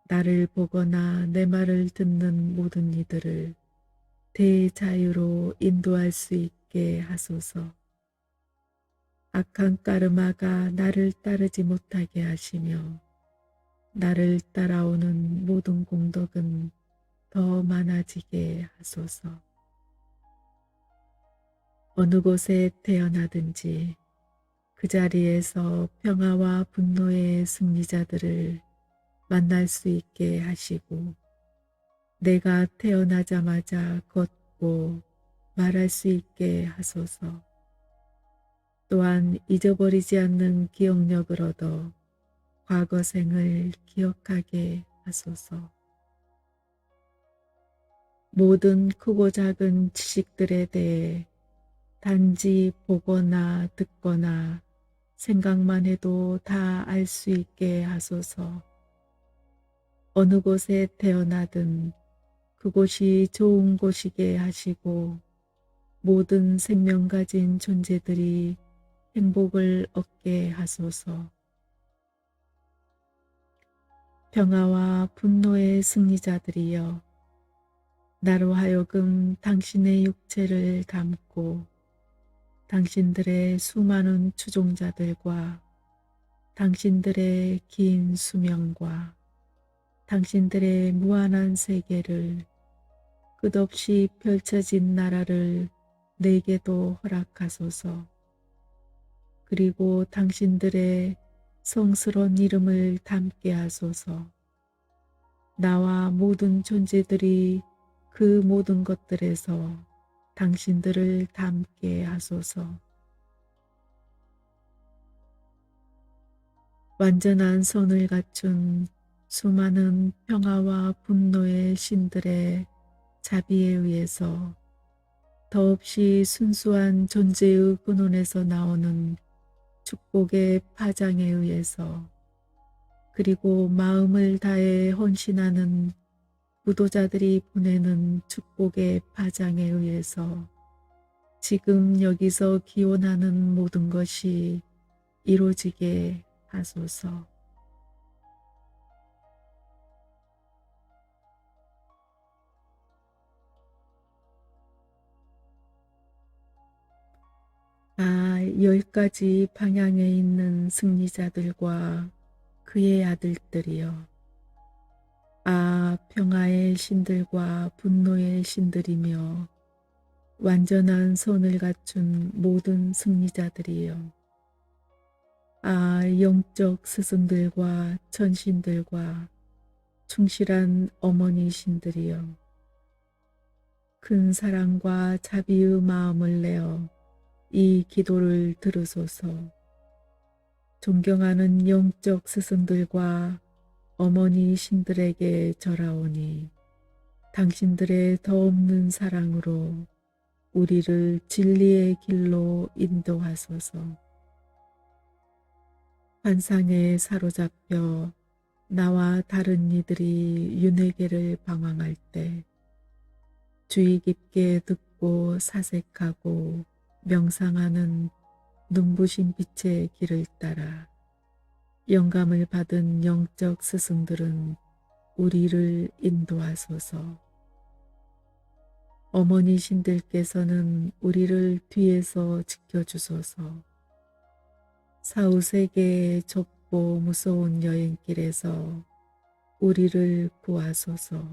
나를 보거나 내 말을 듣는 모든 이들을 대자유로 인도할 수 있게 하소서. 악한 까르마가 나를 따르지 못하게 하시며 나를 따라오는 모든 공덕은 더 많아지게 하소서. 어느 곳에 태어나든지 그 자리에서 평화와 분노의 승리자들을 만날 수 있게 하시고 내가 태어나자마자 걷고 말할 수 있게 하소서. 또한 잊어버리지 않는 기억력을 얻어 과거 생을 기억하게 하소서. 모든 크고 작은 지식들에 대해 단지 보거나 듣거나 생각만 해도 다 알 수 있게 하소서. 어느 곳에 태어나든 그곳이 좋은 곳이게 하시고 모든 생명 가진 존재들이 행복을 얻게 하소서. 평화와 분노의 승리자들이여, 나로 하여금 당신의 육체를 담고 당신들의 수많은 추종자들과 당신들의 긴 수명과 당신들의 무한한 세계를, 끝없이 펼쳐진 나라를 내게도 허락하소서. 그리고 당신들의 성스러운 이름을 담게 하소서. 나와 모든 존재들이 그 모든 것들에서 당신들을 담게 하소서. 완전한 선을 갖춘 수많은 평화와 분노의 신들의 자비에 의해서, 더없이 순수한 존재의 근원에서 나오는 축복의 파장에 의해서, 그리고 마음을 다해 헌신하는 구도자들이 보내는 축복의 파장에 의해서 지금 여기서 기원하는 모든 것이 이루어지게 하소서. 아, 10가지 방향에 있는 승리자들과 그의 아들들이여, 아, 평화의 신들과 분노의 신들이며 완전한 선을 갖춘 모든 승리자들이여, 아, 영적 스승들과 천신들과 충실한 어머니 신들이여, 큰 사랑과 자비의 마음을 내어 이 기도를 들으소서. 존경하는 영적 스승들과 어머니 신들에게 절하오니, 당신들의 더없는 사랑으로 우리를 진리의 길로 인도하소서. 환상에 사로잡혀 나와 다른 이들이 윤회계를 방황할 때 주의 깊게 듣고 사색하고 명상하는 눈부신 빛의 길을 따라 영감을 받은 영적 스승들은 우리를 인도하소서. 어머니 신들께서는 우리를 뒤에서 지켜주소서. 사후세계의 좁고 무서운 여행길에서 우리를 구하소서.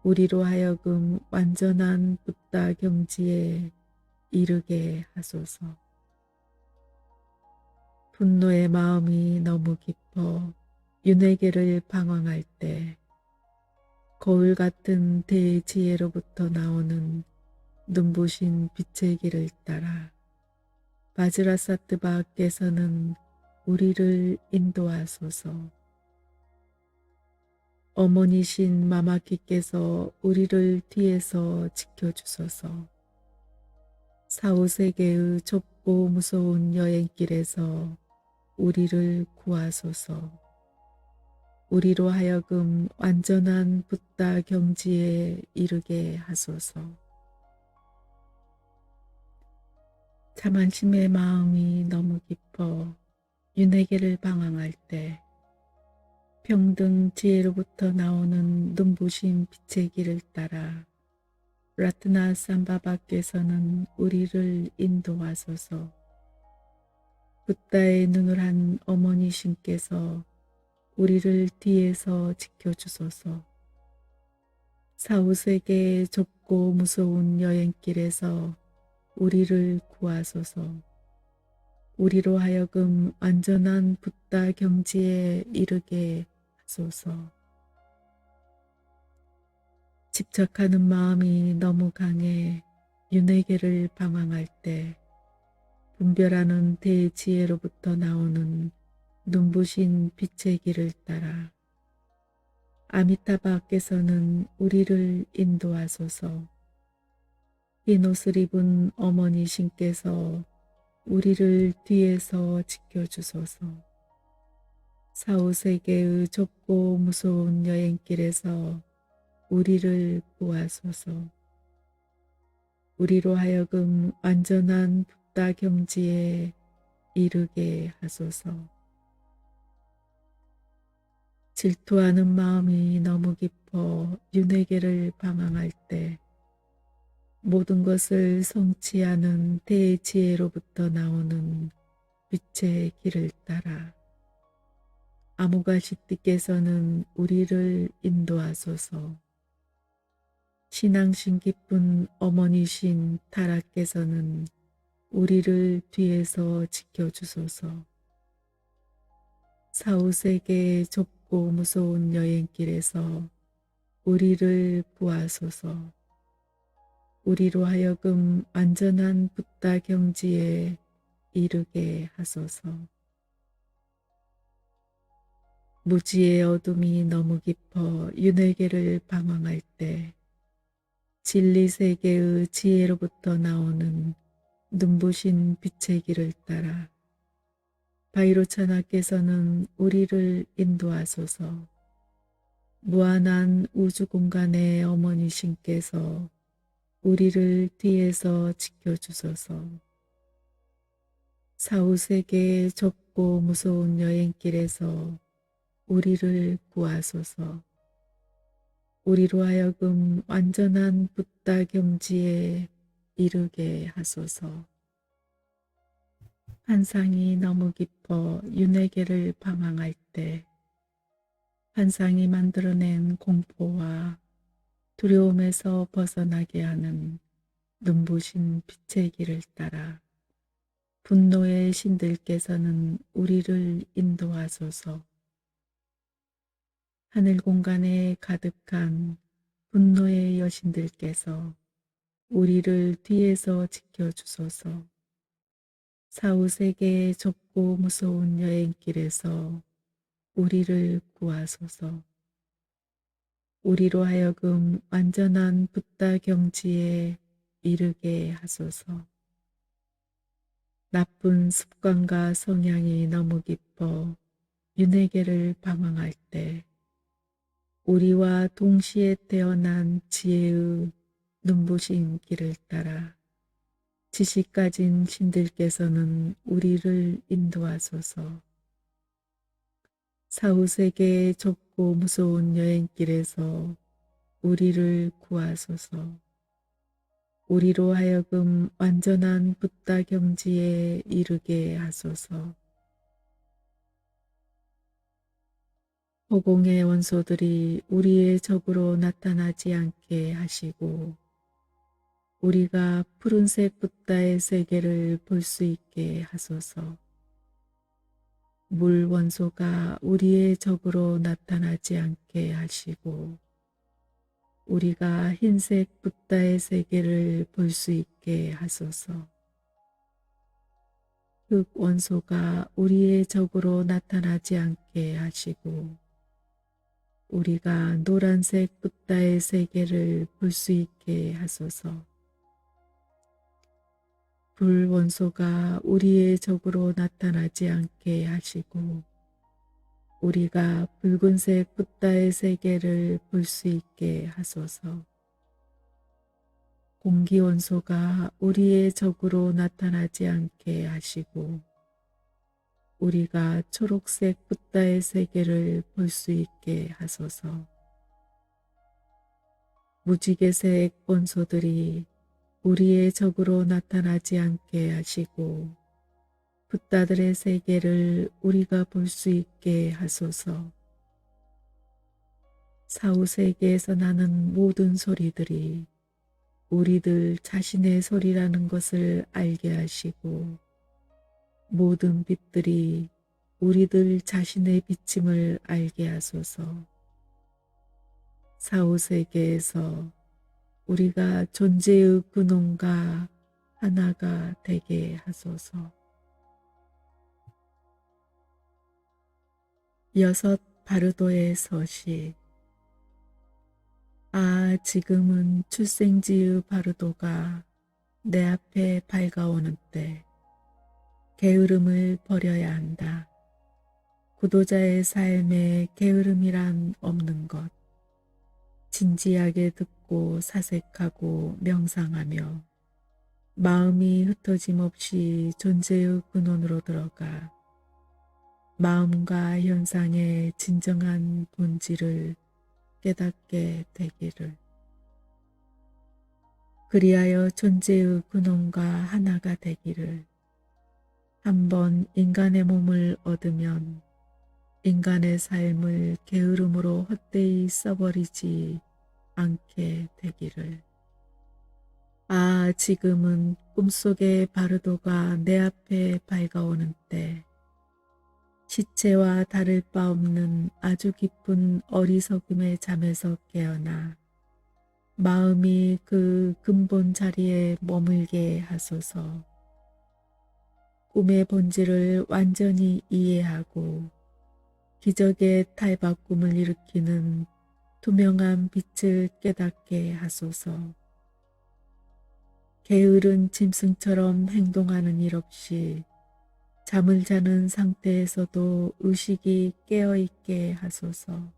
우리로 하여금 완전한 붓다 경지에 이르게 하소서. 분노의 마음이 너무 깊어 윤회계를 방황할 때 거울 같은 대지혜로부터 나오는 눈부신 빛의 길을 따라 바지라사트바께서는 우리를 인도하소서. 어머니신 마마키께서 우리를 뒤에서 지켜주소서. 사후세계의 좁고 무서운 여행길에서 우리를 구하소서. 우리로 하여금 완전한 붓다 경지에 이르게 하소서. 자만심의 마음이 너무 깊어 윤회계를 방황할 때 평등 지혜로부터 나오는 눈부신 빛의 길을 따라 라트나 삼바바께서는 우리를 인도하소서. 붓다의 눈을 한 어머니 신께서 우리를 뒤에서 지켜주소서. 사후세계의 좁고 무서운 여행길에서 우리를 구하소서. 우리로 하여금 완전한 붓다 경지에 이르게 하소서. 집착하는 마음이 너무 강해 윤회계를 방황할 때 분별하는 대지혜로부터 나오는 눈부신 빛의 길을 따라 아미타바께서는 우리를 인도하소서. 흰 옷을 입은 어머니 신께서 우리를 뒤에서 지켜주소서. 사후세계의 좁고 무서운 여행길에서 우리를 구하소서. 우리로 하여금 완전한 붓다 경지에 이르게 하소서. 질투하는 마음이 너무 깊어 윤회계를 방황할 때 모든 것을 성취하는 대지혜로부터 나오는 빛의 길을 따라 아무가시띠께서는 우리를 인도하소서. 신앙심 깊은 어머니신 타라께서는 우리를 뒤에서 지켜주소서. 사후세계의 좁고 무서운 여행길에서 우리를 구하소서. 우리로 하여금 완전한 붓다 경지에 이르게 하소서. 무지의 어둠이 너무 깊어 윤회계를 방황할 때 진리세계의 지혜로부터 나오는 눈부신 빛의 길을 따라 바이로차나께서는 우리를 인도하소서. 무한한 우주 공간의 어머니신께서 우리를 뒤에서 지켜주소서. 사후세계의 좁고 무서운 여행길에서 우리를 구하소서. 우리로 하여금 완전한 붓다 경지에 이르게 하소서. 환상이 너무 깊어 윤회계를 방황할 때 환상이 만들어낸 공포와 두려움에서 벗어나게 하는 눈부신 빛의 길을 따라 분노의 신들께서는 우리를 인도하소서. 하늘 공간에 가득한 분노의 여신들께서 우리를 뒤에서 지켜주소서. 사후세계의 좁고 무서운 여행길에서 우리를 구하소서. 우리로 하여금 완전한 붓다 경지에 이르게 하소서. 나쁜 습관과 성향이 너무 깊어 윤회계를 방황할 때 우리와 동시에 태어난 지혜의 눈부신 길을 따라 지식 가진 신들께서는 우리를 인도하소서. 사후세계의 좁고 무서운 여행길에서 우리를 구하소서. 우리로 하여금 완전한 붓다 경지에 이르게 하소서. 허공의 원소들이 우리의 적으로 나타나지 않게 하시고 우리가 푸른색 붓다의 세계를 볼 수 있게 하소서. 물 원소가 우리의 적으로 나타나지 않게 하시고 우리가 흰색 붓다의 세계를 볼 수 있게 하소서. 흙 원소가 우리의 적으로 나타나지 않게 하시고 우리가 노란색 붓다의 세계를 볼 수 있게 하소서. 불 원소가 우리의 적으로 나타나지 않게 하시고 우리가 붉은색 붓다의 세계를 볼 수 있게 하소서. 공기 원소가 우리의 적으로 나타나지 않게 하시고 우리가 초록색 붓다의 세계를 볼 수 있게 하소서. 무지개색 원소들이 우리의 적으로 나타나지 않게 하시고 붓다들의 세계를 우리가 볼 수 있게 하소서. 사후세계에서 나는 모든 소리들이 우리들 자신의 소리라는 것을 알게 하시고 모든 빛들이 우리들 자신의 비침을 알게 하소서. 사후세계에서 우리가 존재의 근원과 하나가 되게 하소서. 여섯 바르도의 서시. 아, 지금은 출생지의 바르도가 내 앞에 밝아오는 때 게으름을 버려야 한다. 구도자의 삶에 게으름이란 없는 것. 진지하게 듣고 사색하고 명상하며 마음이 흩어짐 없이 존재의 근원으로 들어가 마음과 현상의 진정한 본질을 깨닫게 되기를. 그리하여 존재의 근원과 하나가 되기를. 한번 인간의 몸을 얻으면 인간의 삶을 게으름으로 헛되이 써버리지 않게 되기를. 아, 지금은 꿈속의 바르도가 내 앞에 밝아오는 때, 시체와 다를 바 없는 아주 깊은 어리석음의 잠에서 깨어나 마음이 그 근본 자리에 머물게 하소서. 꿈의 본질을 완전히 이해하고 기적의 탈바꿈을 일으키는 투명한 빛을 깨닫게 하소서. 게으른 짐승처럼 행동하는 일 없이 잠을 자는 상태에서도 의식이 깨어있게 하소서.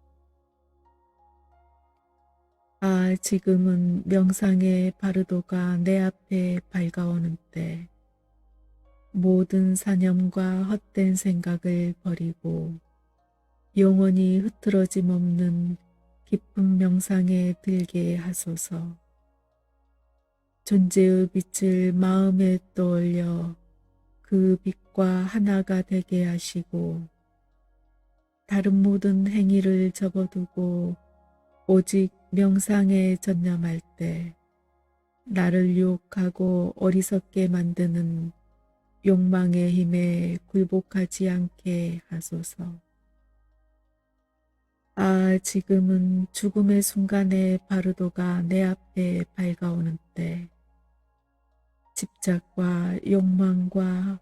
아, 지금은 명상의 바르도가 내 앞에 밝아오는 때 모든 사념과 헛된 생각을 버리고 영원히 흐트러짐 없는 깊은 명상에 들게 하소서. 존재의 빛을 마음에 떠올려 그 빛과 하나가 되게 하시고 다른 모든 행위를 접어두고 오직 명상에 전념할 때 나를 유혹하고 어리석게 만드는 욕망의 힘에 굴복하지 않게 하소서. 아, 지금은 죽음의 순간에 바르도가 내 앞에 밝아오는 때 집착과 욕망과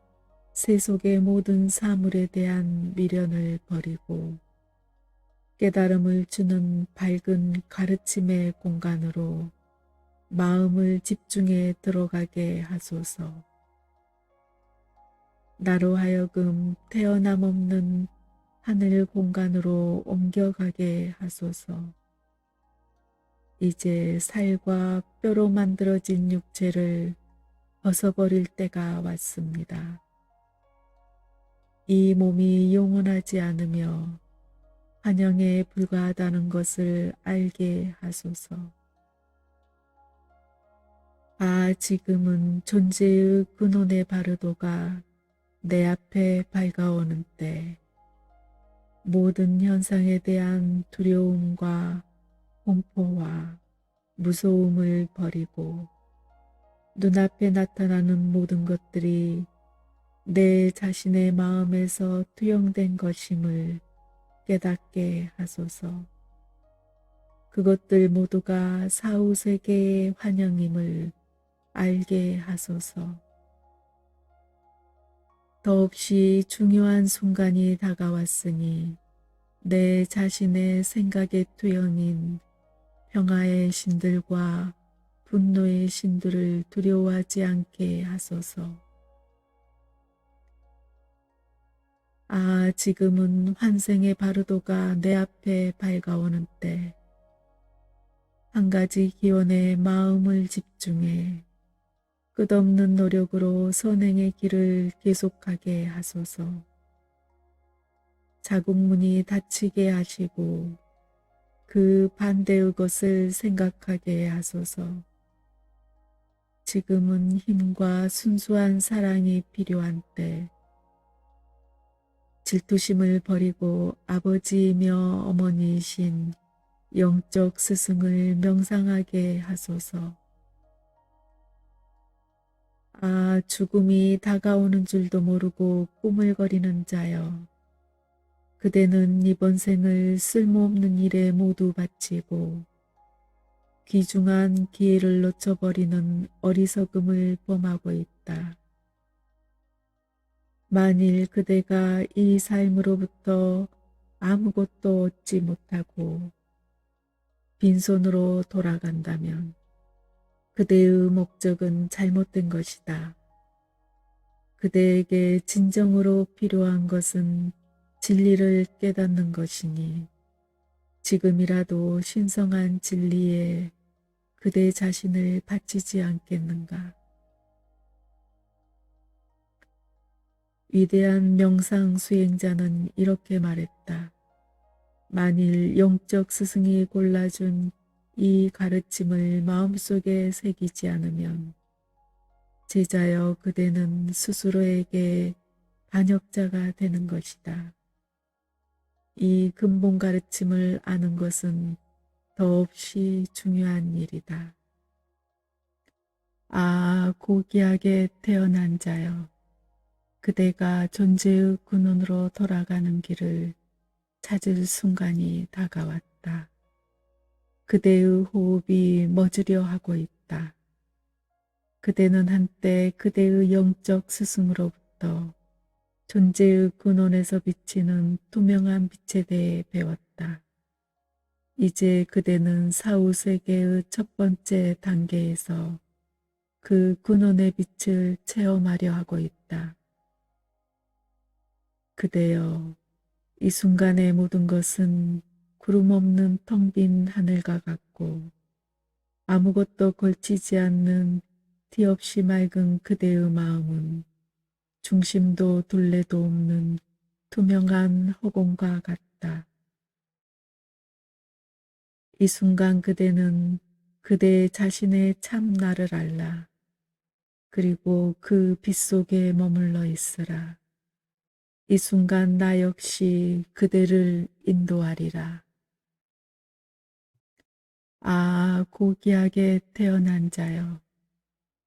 세속의 모든 사물에 대한 미련을 버리고 깨달음을 주는 밝은 가르침의 공간으로 마음을 집중해 들어가게 하소서. 나로 하여금 태어남 없는 하늘 공간으로 옮겨가게 하소서. 이제 살과 뼈로 만들어진 육체를 벗어버릴 때가 왔습니다. 이 몸이 영원하지 않으며 환영에 불과하다는 것을 알게 하소서. 아, 지금은 존재의 근원의 바르도가 내 앞에 밝아오는 때 모든 현상에 대한 두려움과 공포와 무서움을 버리고 눈앞에 나타나는 모든 것들이 내 자신의 마음에서 투영된 것임을 깨닫게 하소서. 그것들 모두가 사후세계의 환영임을 알게 하소서. 더없이 중요한 순간이 다가왔으니 내 자신의 생각의 투영인 평화의 신들과 분노의 신들을 두려워하지 않게 하소서. 아, 지금은 환생의 바르도가 내 앞에 밝아오는 때 한 가지 기원에 마음을 집중해 끝없는 노력으로 선행의 길을 계속하게 하소서. 자국문이 닫히게 하시고 그 반대의 것을 생각하게 하소서. 지금은 힘과 순수한 사랑이 필요한 때 질투심을 버리고 아버지이며 어머니이신 영적 스승을 명상하게 하소서. 아, 죽음이 다가오는 줄도 모르고 꾸물거리는 자여. 그대는 이번 생을 쓸모없는 일에 모두 바치고 귀중한 기회를 놓쳐버리는 어리석음을 범하고 있다. 만일 그대가 이 삶으로부터 아무것도 얻지 못하고 빈손으로 돌아간다면 그대의 목적은 잘못된 것이다. 그대에게 진정으로 필요한 것은 진리를 깨닫는 것이니 지금이라도 신성한 진리에 그대 자신을 바치지 않겠는가. 위대한 명상 수행자는 이렇게 말했다. 만일 영적 스승이 골라준 이 가르침을 마음속에 새기지 않으면 제자여 그대는 스스로에게 반역자가 되는 것이다. 이 근본 가르침을 아는 것은 더없이 중요한 일이다. 아, 고귀하게 태어난 자여, 그대가 존재의 근원으로 돌아가는 길을 찾을 순간이 다가왔다. 그대의 호흡이 멎으려 하고 있다. 그대는 한때 그대의 영적 스승으로부터 존재의 근원에서 비치는 투명한 빛에 대해 배웠다. 이제 그대는 사후세계의 첫 번째 단계에서 그 근원의 빛을 체험하려 하고 있다. 그대여, 이 순간의 모든 것은 구름 없는 텅 빈 하늘과 같고 아무것도 걸치지 않는 티 없이 맑은 그대의 마음은 중심도 둘레도 없는 투명한 허공과 같다. 이 순간 그대는 그대 자신의 참 나를 알라. 그리고 그 빛 속에 머물러 있으라. 이 순간 나 역시 그대를 인도하리라. 아, 고귀하게 태어난 자여,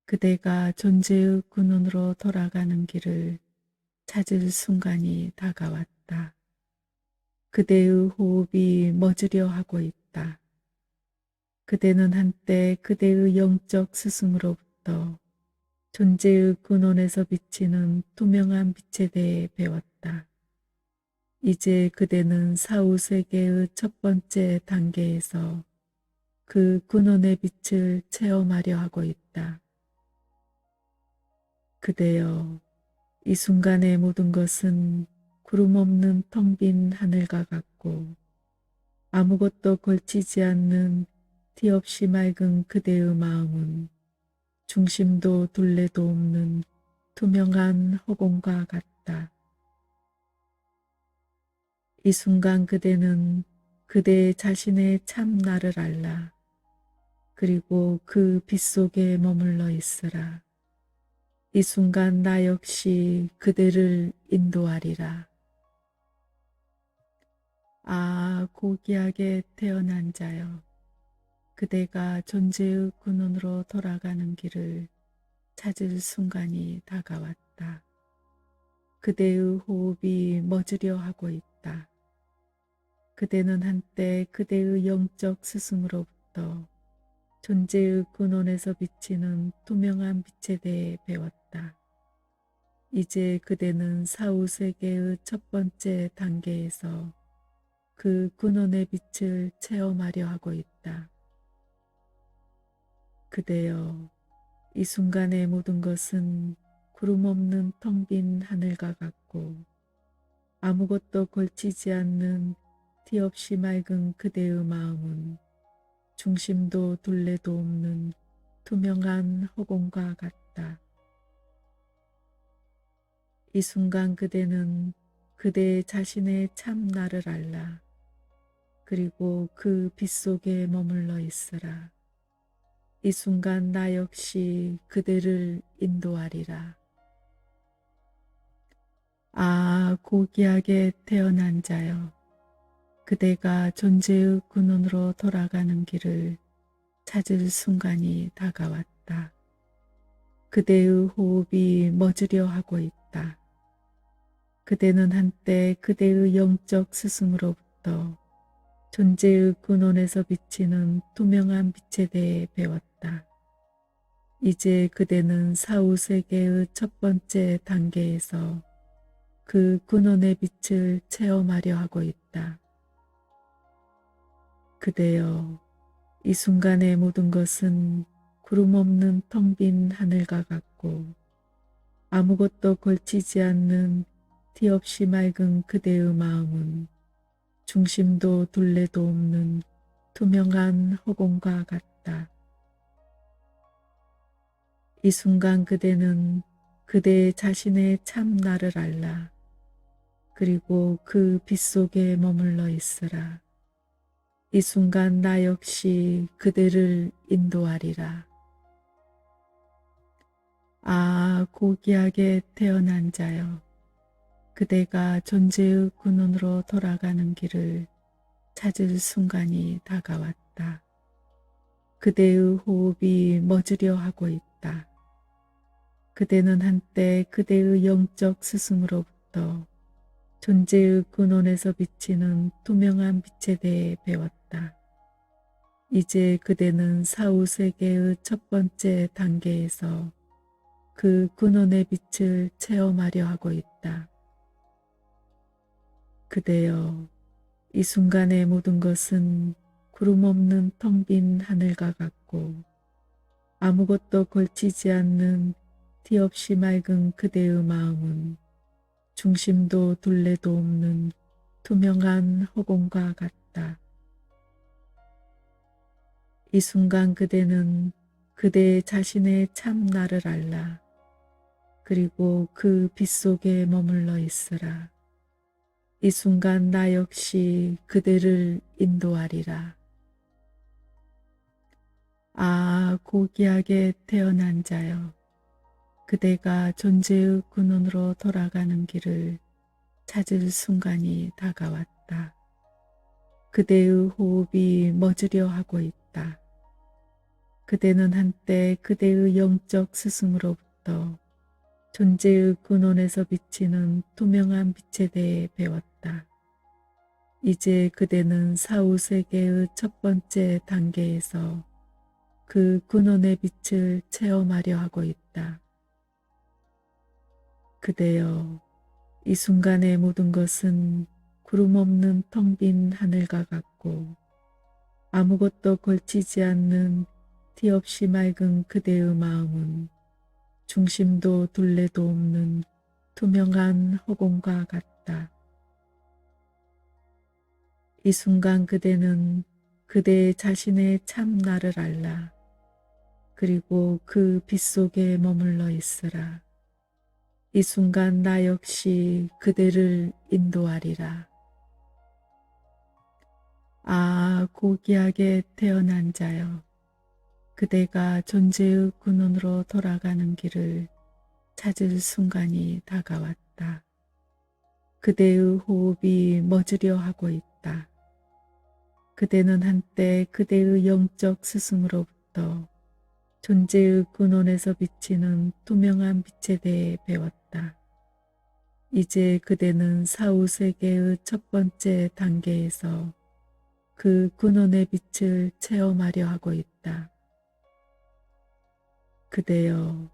그대가 존재의 근원으로 돌아가는 길을 찾을 순간이 다가왔다. 그대의 호흡이 멎으려 하고 있다. 그대는 한때 그대의 영적 스승으로부터 존재의 근원에서 비치는 투명한 빛에 대해 배웠다. 이제 그대는 사후세계의 첫 번째 단계에서 그 근원의 빛을 체험하려 하고 있다. 그대여, 이 순간의 모든 것은 구름 없는 텅 빈 하늘과 같고 아무것도 걸치지 않는 티 없이 맑은 그대의 마음은 중심도 둘레도 없는 투명한 허공과 같다. 이 순간 그대는 그대 자신의 참 나를 알라. 그리고 그 빛 속에 머물러 있으라. 이 순간 나 역시 그대를 인도하리라. 아, 고귀하게 태어난 자여, 그대가 존재의 근원으로 돌아가는 길을 찾을 순간이 다가왔다. 그대의 호흡이 멎으려 하고 있다. 그대는 한때 그대의 영적 스승으로부터 존재의 근원에서 비치는 투명한 빛에 대해 배웠다. 이제 그대는 사후세계의 첫 번째 단계에서 그 근원의 빛을 체험하려 하고 있다. 그대여, 이 순간의 모든 것은 구름 없는 텅 빈 하늘과 같고 아무것도 걸치지 않는 티 없이 맑은 그대의 마음은 중심도 둘레도 없는 투명한 허공과 같다. 이 순간 그대는 그대 자신의 참 나를 알라. 그리고 그 빛 속에 머물러 있으라. 이 순간 나 역시 그대를 인도하리라. 아, 고귀하게 태어난 자여, 그대가 존재의 근원으로 돌아가는 길을 찾을 순간이 다가왔다. 그대의 호흡이 멎으려 하고 있다. 그대는 한때 그대의 영적 스승으로부터 존재의 근원에서 비치는 투명한 빛에 대해 배웠다. 이제 그대는 사후세계의 첫 번째 단계에서 그 근원의 빛을 체험하려 하고 있다. 그대여, 이 순간의 모든 것은 구름 없는 텅 빈 하늘과 같고 아무것도 걸치지 않는 티 없이 맑은 그대의 마음은 중심도 둘레도 없는 투명한 허공과 같다. 이 순간 그대는 그대 자신의 참 나를 알라. 그리고 그 빛 속에 머물러 있으라. 이 순간 나 역시 그대를 인도하리라. 아, 고귀하게 태어난 자여, 그대가 존재의 근원으로 돌아가는 길을 찾을 순간이 다가왔다. 그대의 호흡이 멎으려 하고 있다. 그대는 한때 그대의 영적 스승으로부터 존재의 근원에서 비치는 투명한 빛에 대해 배웠다. 이제 그대는 사후세계의 첫 번째 단계에서 그 근원의 빛을 체험하려 하고 있다. 그대여, 이 순간의 모든 것은 구름 없는 텅 빈 하늘과 같고 아무것도 걸치지 않는 티 없이 맑은 그대의 마음은 중심도 둘레도 없는 투명한 허공과 같다. 이 순간 그대는 그대 자신의 참 나를 알라. 그리고 그 빛 속에 머물러 있으라. 이 순간 나 역시 그대를 인도하리라. 아, 고귀하게 태어난 자여, 그대가 존재의 근원으로 돌아가는 길을 찾을 순간이 다가왔다. 그대의 호흡이 멎으려 하고 있다. 그대는 한때 그대의 영적 스승으로부터 존재의 근원에서 비치는 투명한 빛에 대해 배웠다. 이제 그대는 사후세계의 첫 번째 단계에서 그 근원의 빛을 체험하려 하고 있다. 그대여, 이 순간의 모든 것은 구름 없는 텅 빈 하늘과 같고 아무것도 걸치지 않는 티 없이 맑은 그대의 마음은 중심도 둘레도 없는 투명한 허공과 같다. 이 순간 그대는 그대 자신의 참 나를 알라. 그리고 그 빛 속에 머물러 있으라. 이 순간 나 역시 그대를 인도하리라. 아, 고귀하게 태어난 자여, 그대가 존재의 근원으로 돌아가는 길을 찾을 순간이 다가왔다. 그대의 호흡이 멎으려 하고 있다. 그대는 한때 그대의 영적 스승으로부터 존재의 근원에서 비치는 투명한 빛에 대해 배웠다. 이제 그대는 사후세계의 첫 번째 단계에서 그 근원의 빛을 체험하려 하고 있다. 그대여,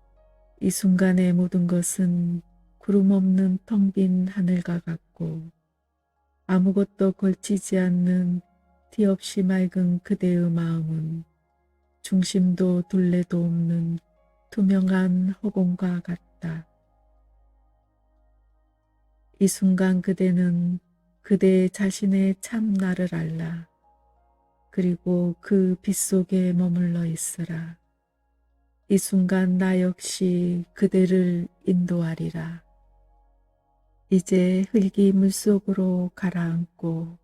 이 순간의 모든 것은 구름 없는 텅 빈 하늘과 같고 아무것도 걸치지 않는 티 없이 맑은 그대의 마음은 중심도 둘레도 없는 투명한 허공과 같다. 이 순간 그대는 그대 자신의 참 나를 알라. 그리고 그 빛 속에 머물러 있으라. 이 순간 나 역시 그대를 인도하리라. 이제 흙이 물속으로 가라앉고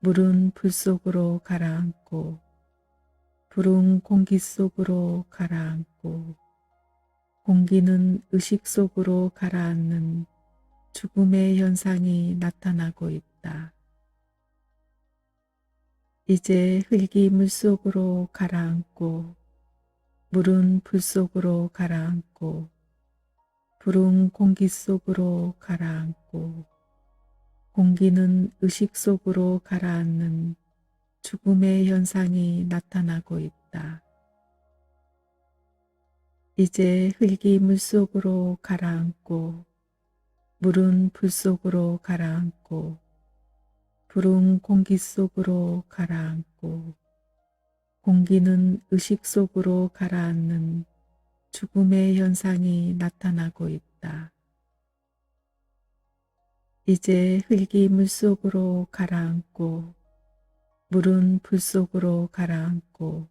물은 불 속으로 가라앉고 불은 공기 속으로 가라앉고 공기는 의식 속으로 가라앉는 죽음의 현상이 나타나고 있다. 이제 흙이 물속으로 가라앉고 물은 불 속으로 가라앉고 불은 공기 속으로 가라앉고 공기는 의식 속으로 가라앉는 죽음의 현상이 나타나고 있다. 이제 흙이 물속으로 가라앉고 물은 불 속으로 가라앉고 불은 공기 속으로 가라앉고 공기는 의식 속으로 가라앉는 죽음의 현상이 나타나고 있다. 이제 흙이 물속으로 가라앉고 물은 불 속으로 가라앉고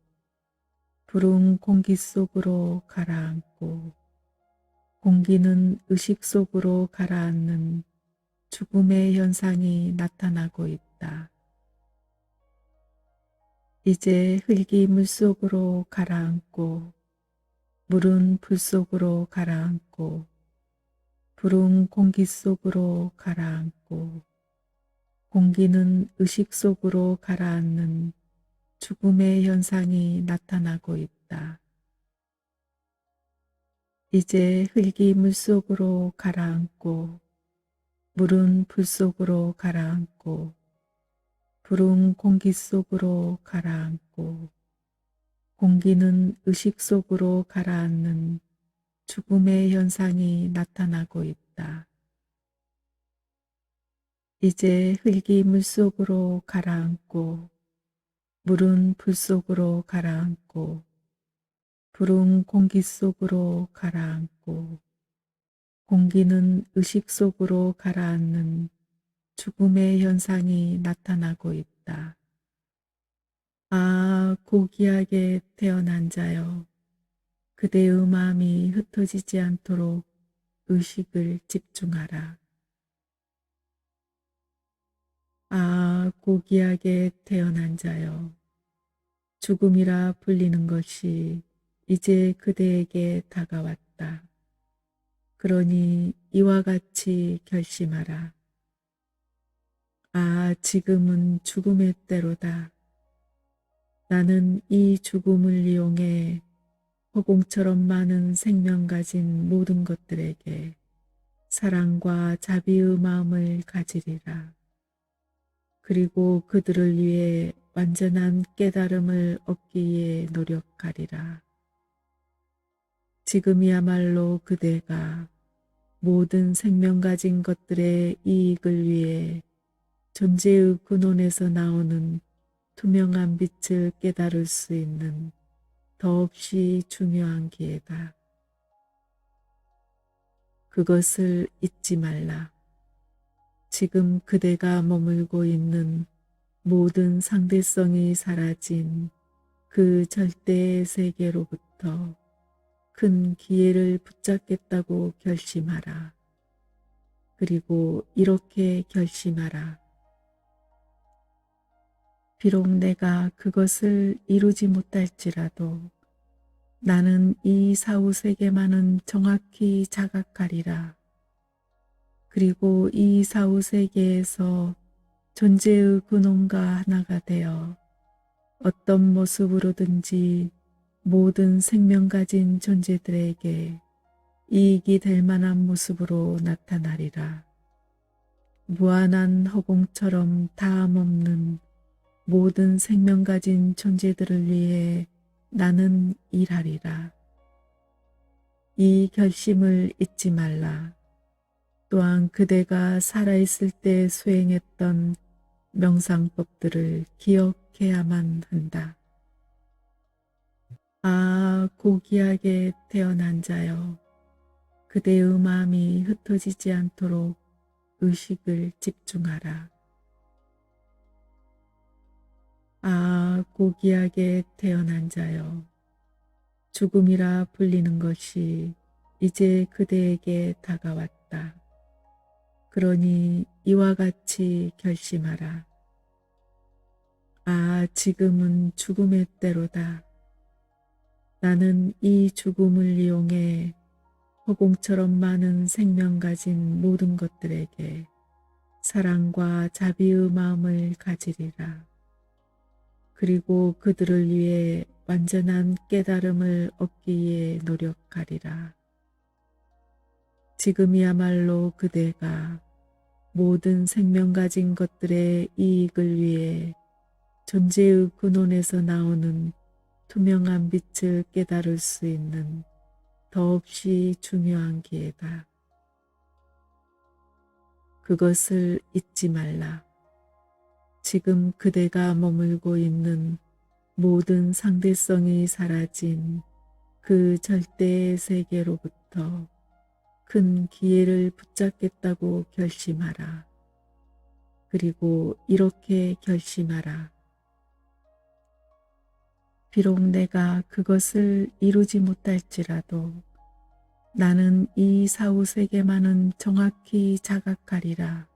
불은 공기 속으로 가라앉고 공기는 의식 속으로 가라앉는 죽음의 현상이 나타나고 있다. 이제 흙이 물속으로 가라앉고 물은 불 속으로 가라앉고 불은 공기 속으로 가라앉고 공기는 의식 속으로 가라앉는 죽음의 현상이 나타나고 있다. 이제 흙이 물속으로 가라앉고 물은 불 속으로 가라앉고 불은 공기 속으로 가라앉고 공기는 의식 속으로 가라앉는 죽음의 현상이 나타나고 있다. 이제 흙이 물속으로 가라앉고 물은 불 속으로 가라앉고 불은 공기 속으로 가라앉고 공기는 의식 속으로 가라앉는 죽음의 현상이 나타나고 있다. 아, 고귀하게 태어난 자여, 그대의 마음이 흩어지지 않도록 의식을 집중하라. 아, 고귀하게 태어난 자여, 죽음이라 불리는 것이 이제 그대에게 다가왔다. 그러니 이와 같이 결심하라. 아, 지금은 죽음의 때로다. 나는 이 죽음을 이용해 허공처럼 많은 생명 가진 모든 것들에게 사랑과 자비의 마음을 가지리라. 그리고 그들을 위해 완전한 깨달음을 얻기에 노력하리라. 지금이야말로 그대가 모든 생명 가진 것들의 이익을 위해 존재의 근원에서 나오는 투명한 빛을 깨달을 수 있는 더없이 중요한 기회다. 그것을 잊지 말라. 지금 그대가 머물고 있는 모든 상대성이 사라진 그 절대의 세계로부터 큰 기회를 붙잡겠다고 결심하라. 그리고 이렇게 결심하라. 비록 내가 그것을 이루지 못할지라도 나는 이 사후세계만은 정확히 자각하리라. 그리고 이 사후세계에서 존재의 근원과 하나가 되어 어떤 모습으로든지 모든 생명 가진 존재들에게 이익이 될 만한 모습으로 나타나리라. 무한한 허공처럼 다함없는 모든 생명 가진 존재들을 위해 나는 일하리라. 이 결심을 잊지 말라. 또한 그대가 살아있을 때 수행했던 명상법들을 기억해야만 한다. 아, 고귀하게 태어난 자여, 그대의 마음이 흩어지지 않도록 의식을 집중하라. 아, 고귀하게 태어난 자여, 죽음이라 불리는 것이 이제 그대에게 다가왔다. 그러니 이와 같이 결심하라. 아, 지금은 죽음의 때로다. 나는 이 죽음을 이용해 허공처럼 많은 생명 가진 모든 것들에게 사랑과 자비의 마음을 가지리라. 그리고 그들을 위해 완전한 깨달음을 얻기에 노력하리라. 지금이야말로 그대가 모든 생명 가진 것들의 이익을 위해 존재의 근원에서 나오는 투명한 빛을 깨달을 수 있는 더없이 중요한 기회다. 그것을 잊지 말라. 지금 그대가 머물고 있는 모든 상대성이 사라진 그 절대의 세계로부터 큰 기회를 붙잡겠다고 결심하라. 그리고 이렇게 결심하라. 비록 내가 그것을 이루지 못할지라도 나는 이 사후세계만은 정확히 자각하리라.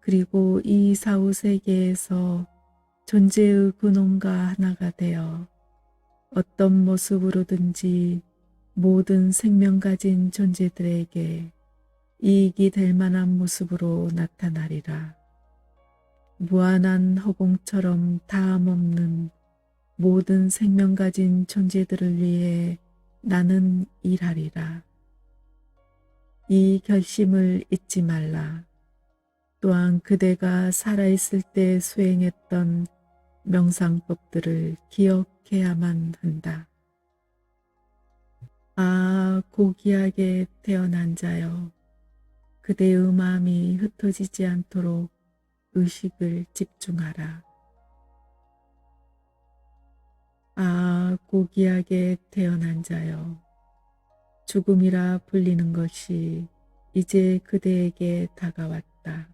그리고 이 사후세계에서 존재의 근원과 하나가 되어 어떤 모습으로든지 모든 생명 가진 존재들에게 이익이 될 만한 모습으로 나타나리라. 무한한 허공처럼 다함없는 모든 생명 가진 존재들을 위해 나는 일하리라. 이 결심을 잊지 말라. 또한 그대가 살아있을 때 수행했던 명상법들을 기억해야만 한다. 아, 고귀하게 태어난 자여, 그대의 마음이 흩어지지 않도록 의식을 집중하라. 아, 고귀하게 태어난 자여, 죽음이라 불리는 것이 이제 그대에게 다가왔다.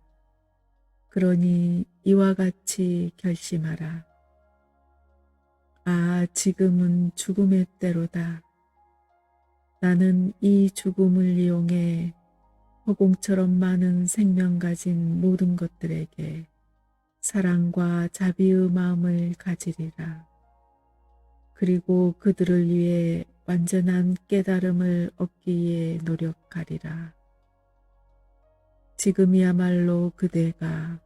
그러니 이와 같이 결심하라. 아, 지금은 죽음의 때로다. 나는 이 죽음을 이용해 허공처럼 많은 생명 가진 모든 것들에게 사랑과 자비의 마음을 가지리라. 그리고 그들을 위해 완전한 깨달음을 얻기 위해 노력하리라. 지금이야말로 그대가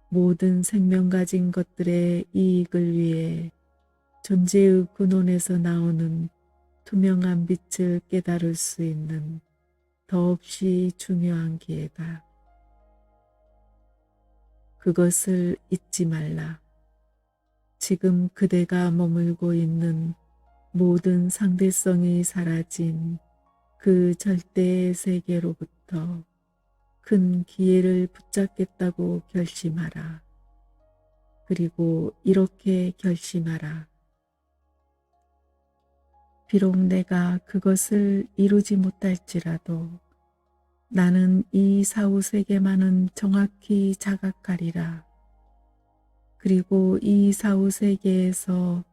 모든 생명 가진 것들의 이익을 위해 존재의 근원에서 나오는 투명한 빛을 깨달을 수 있는 더없이 중요한 기회다. 그것을 잊지 말라. 지금 그대가 머물고 있는 모든 상대성이 사라진 그 절대의 세계로부터 큰 기회를 붙잡겠다고 결심하라. 그리고 이렇게 결심하라. 비록 내가 그것을 이루지 못할지라도 나는 이 사후세계만은 정확히 자각하리라. 그리고 이 사후세계에서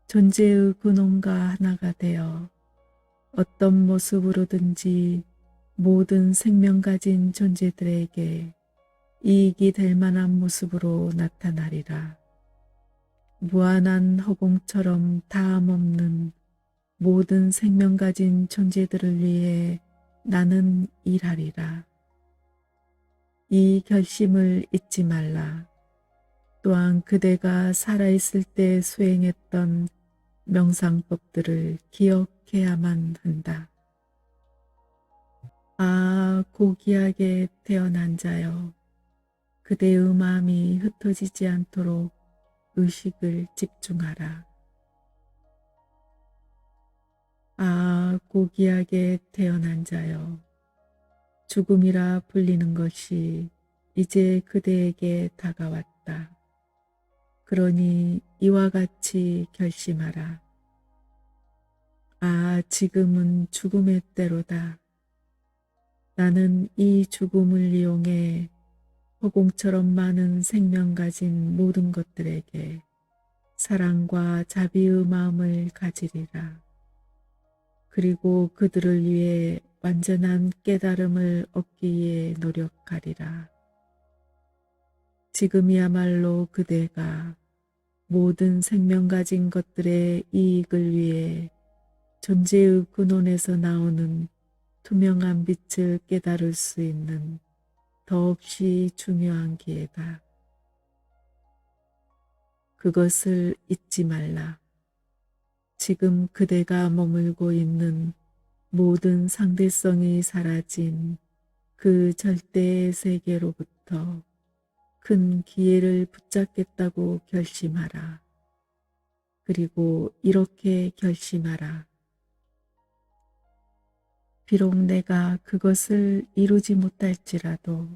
존재의 근원과 하나가 되어 어떤 모습으로든지 모든 생명 가진 존재들에게 이익이 될 만한 모습으로 나타나리라. 무한한 허공처럼 다함없는 모든 생명 가진 존재들을 위해 나는 일하리라. 이 결심을 잊지 말라. 또한 그대가 살아있을 때 수행했던 명상법들을 기억해야만 한다. 아, 고귀하게 태어난 자여, 그대의 마음이 흩어지지 않도록 의식을 집중하라. 아, 고귀하게 태어난 자여, 죽음이라 불리는 것이 이제 그대에게 다가왔다. 그러니 이와 같이 결심하라. 아, 지금은 죽음의 때로다. 나는 이 죽음을 이용해 허공처럼 많은 생명 가진 모든 것들에게 사랑과 자비의 마음을 가지리라. 그리고 그들을 위해 완전한 깨달음을 얻기 위해 노력하리라. 지금이야말로 그대가 모든 생명 가진 것들의 이익을 위해 존재의 근원에서 나오는 투명한 빛을 깨달을 수 있는 더없이 중요한 기회다. 그것을 잊지 말라. 지금 그대가 머물고 있는 모든 상대성이 사라진 그 절대의 세계로부터 큰 기회를 붙잡겠다고 결심하라. 그리고 이렇게 결심하라. 비록 내가 그것을 이루지 못할지라도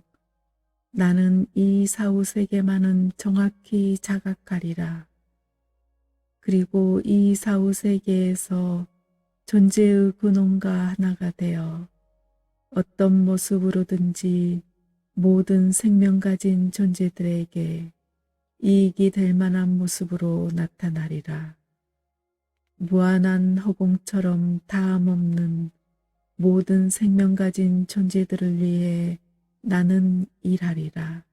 나는 이 사후세계만은 정확히 자각하리라. 그리고 이 사후세계에서 존재의 근원과 하나가 되어 어떤 모습으로든지 모든 생명 가진 존재들에게 이익이 될 만한 모습으로 나타나리라. 무한한 허공처럼 다함없는 모든 생명 가진 존재들을 위해 나는 일하리라.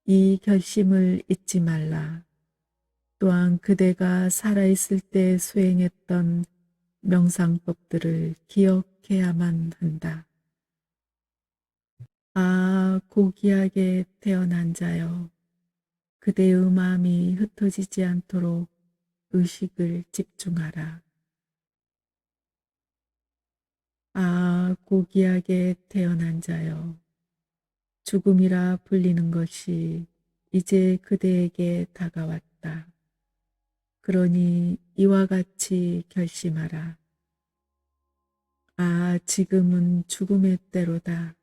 이 결심을 잊지 말라. 또한 그대가 살아있을 때 수행했던 명상법들을 기억해야만 한다. 아, 고귀하게 태어난 자여, 그대의 마음이 흩어지지 않도록 의식을 집중하라. 아, 고귀하게 태어난 자여, 죽음이라 불리는 것이 이제 그대에게 다가왔다. 그러니 이와 같이 결심하라. 아, 지금은 죽음의 때로다.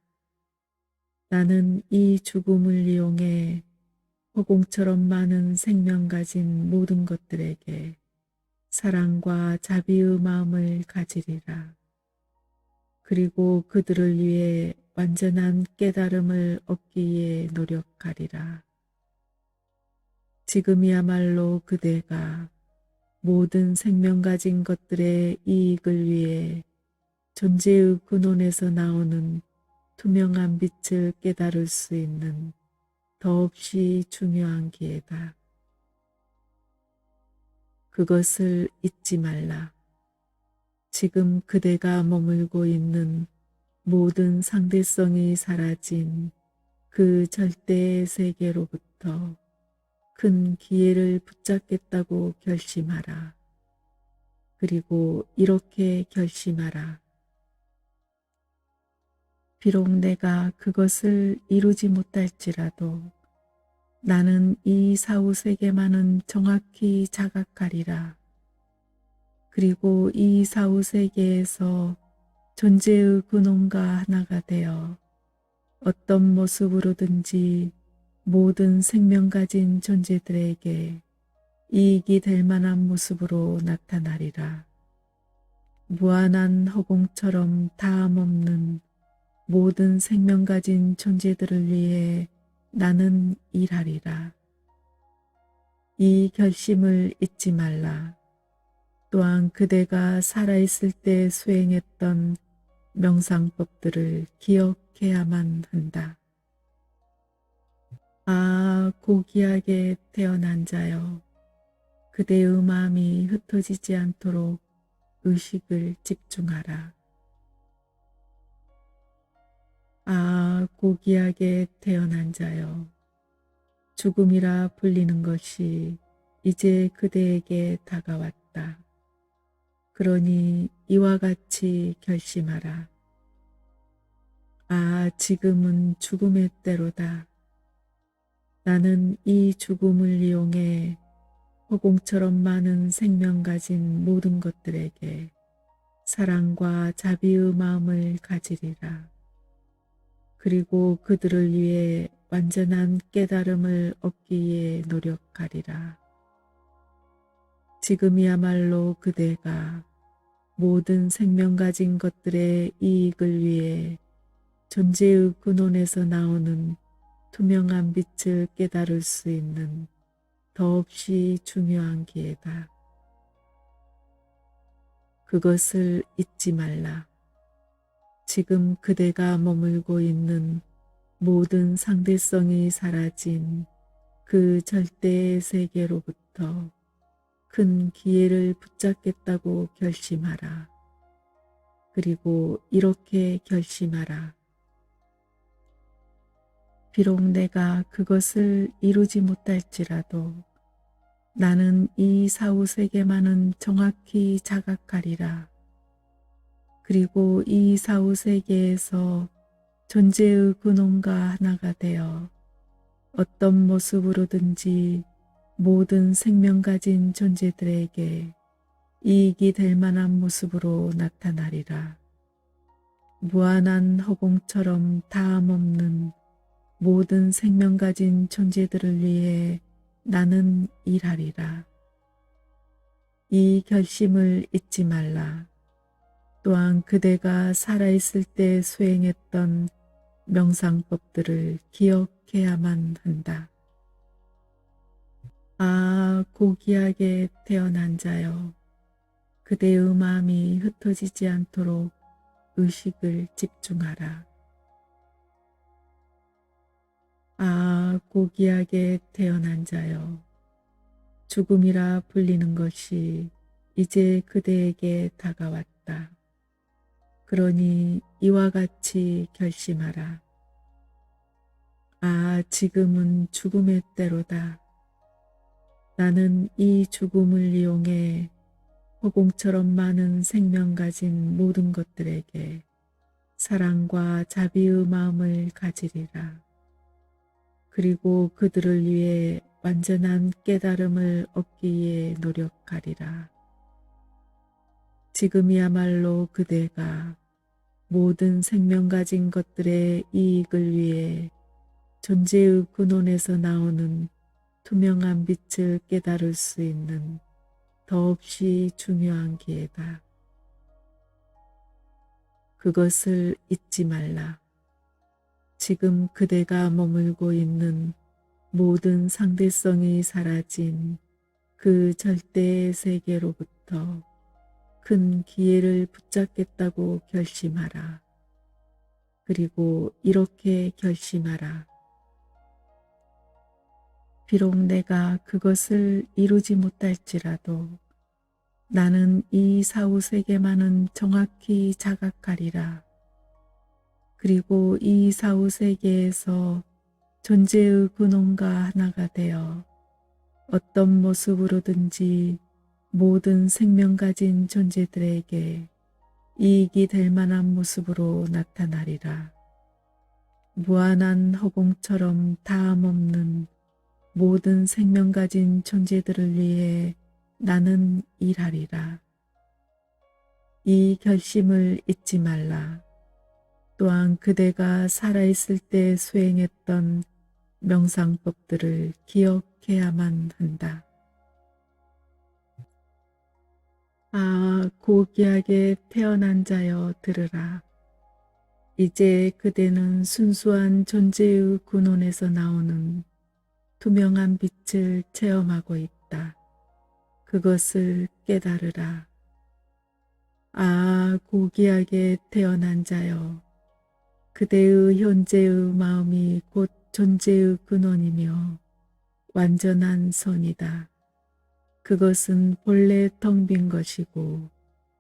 나는 이 죽음을 이용해 허공처럼 많은 생명 가진 모든 것들에게 사랑과 자비의 마음을 가지리라. 그리고 그들을 위해 완전한 깨달음을 얻기 위해 노력하리라. 지금이야말로 그대가 모든 생명 가진 것들의 이익을 위해 존재의 근원에서 나오는 투명한 빛을 깨달을 수 있는 더없이 중요한 기회다. 그것을 잊지 말라. 지금 그대가 머물고 있는 모든 상대성이 사라진 그 절대의 세계로부터 큰 기회를 붙잡겠다고 결심하라. 그리고 이렇게 결심하라. 비록 내가 그것을 이루지 못할지라도 나는 이 사후세계만은 정확히 자각하리라. 그리고 이 사후세계에서 존재의 근원과 하나가 되어 어떤 모습으로든지 모든 생명 가진 존재들에게 이익이 될 만한 모습으로 나타나리라. 무한한 허공처럼 다함없는 모든 생명 가진 존재들을 위해 나는 일하리라. 이 결심을 잊지 말라. 또한 그대가 살아있을 때 수행했던 명상법들을 기억해야만 한다. 아, 고귀하게 태어난 자여, 그대의 마음이 흩어지지 않도록 의식을 집중하라. 아, 고귀하게 태어난 자여, 죽음이라 불리는 것이 이제 그대에게 다가왔다. 그러니 이와 같이 결심하라. 아, 지금은 죽음의 때로다. 나는 이 죽음을 이용해 허공처럼 많은 생명 가진 모든 것들에게 사랑과 자비의 마음을 가지리라. 그리고 그들을 위해 완전한 깨달음을 얻기 위해 노력하리라. 지금이야말로 그대가 모든 생명 가진 것들의 이익을 위해 존재의 근원에서 나오는 투명한 빛을 깨달을 수 있는 더없이 중요한 기회다. 그것을 잊지 말라. 지금 그대가 머물고 있는 모든 상대성이 사라진 그 절대의 세계로부터 큰 기회를 붙잡겠다고 결심하라. 그리고 이렇게 결심하라. 비록 내가 그것을 이루지 못할지라도 나는 이 사후세계만은 정확히 자각하리라. 그리고 이 사후세계에서 존재의 근원과 하나가 되어 어떤 모습으로든지 모든 생명 가진 존재들에게 이익이 될 만한 모습으로 나타나리라. 무한한 허공처럼 다함없는 모든 생명 가진 존재들을 위해 나는 일하리라. 이 결심을 잊지 말라. 또한 그대가 살아있을 때 수행했던 명상법들을 기억해야만 한다. 아, 고귀하게 태어난 자여, 그대의 마음이 흩어지지 않도록 의식을 집중하라. 아, 고귀하게 태어난 자여, 죽음이라 불리는 것이 이제 그대에게 다가왔다. 그러니 이와 같이 결심하라. 아, 지금은 죽음의 때로다. 나는 이 죽음을 이용해 허공처럼 많은 생명 가진 모든 것들에게 사랑과 자비의 마음을 가지리라. 그리고 그들을 위해 완전한 깨달음을 얻기 위해 노력하리라. 지금이야말로 그대가 모든 생명 가진 것들의 이익을 위해 존재의 근원에서 나오는 투명한 빛을 깨달을 수 있는 더없이 중요한 기회다. 그것을 잊지 말라. 지금 그대가 머물고 있는 모든 상대성이 사라진 그 절대의 세계로부터 큰 기회를 붙잡겠다고 결심하라. 그리고 이렇게 결심하라. 비록 내가 그것을 이루지 못할지라도 나는 이 사후세계만은 정확히 자각하리라. 그리고 이 사후세계에서 존재의 근원과 하나가 되어 어떤 모습으로든지 모든 생명 가진 존재들에게 이익이 될 만한 모습으로 나타나리라. 무한한 허공처럼 다함없는 모든 생명 가진 존재들을 위해 나는 일하리라. 이 결심을 잊지 말라. 또한 그대가 살아있을 때 수행했던 명상법들을 기억해야만 한다. 아, 고귀하게 태어난 자여 들으라. 이제 그대는 순수한 존재의 근원에서 나오는 투명한 빛을 체험하고 있다. 그것을 깨달으라. 아, 고귀하게 태어난 자여, 그대의 현재의 마음이 곧 존재의 근원이며 완전한 선이다. 그것은 본래 텅 빈 것이고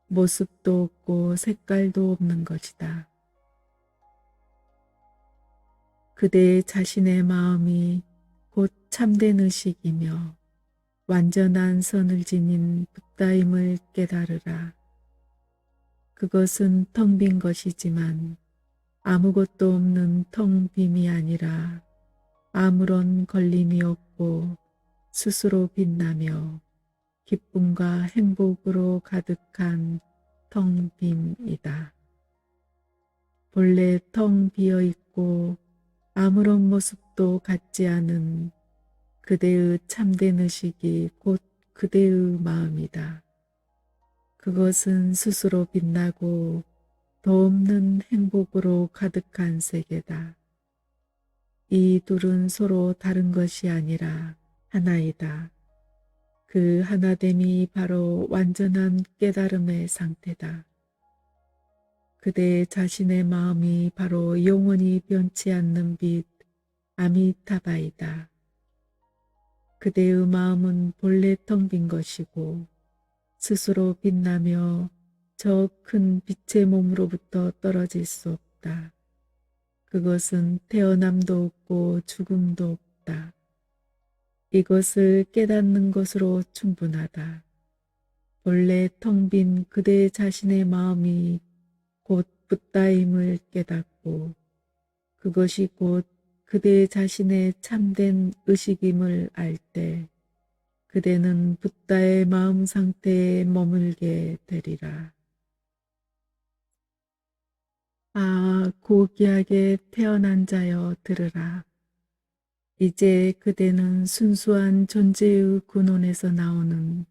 모습도 없고 색깔도 없는 것이다. 그대 자신의 마음이 곧 참된 의식이며 완전한 선을 지닌 붓다임을 깨달으라. 그것은 텅 빈 것이지만 아무것도 없는 텅 빔이 아니라 아무런 걸림이 없고 스스로 빛나며 기쁨과 행복으로 가득한 텅 빔이다. 본래 텅 비어 있고 아무런 모습도 갖지 않은 그대의 참된 의식이 곧 그대의 마음이다. 그것은 스스로 빛나고 더 없는 행복으로 가득한 세계다. 이 둘은 서로 다른 것이 아니라 하나이다. 그 하나됨이 바로 완전한 깨달음의 상태다. 그대 자신의 마음이 바로 영원히 변치 않는 빛 아미타바이다. 그대의 마음은 본래 텅 빈 것이고 스스로 빛나며 저 큰 빛의 몸으로부터 떨어질 수 없다. 그것은 태어남도 없고 죽음도 없다. 이것을 깨닫는 것으로 충분하다. 본래 텅 빈 그대 자신의 마음이 곧 붓다임을 깨닫고 그것이 곧 그대 자신의 참된 의식임을 알 때 그대는 붓다의 마음 상태에 머물게 되리라. 아, 고귀하게 태어난 자여 들으라. 이제 그대는 순수한 존재의 근원에서 나오는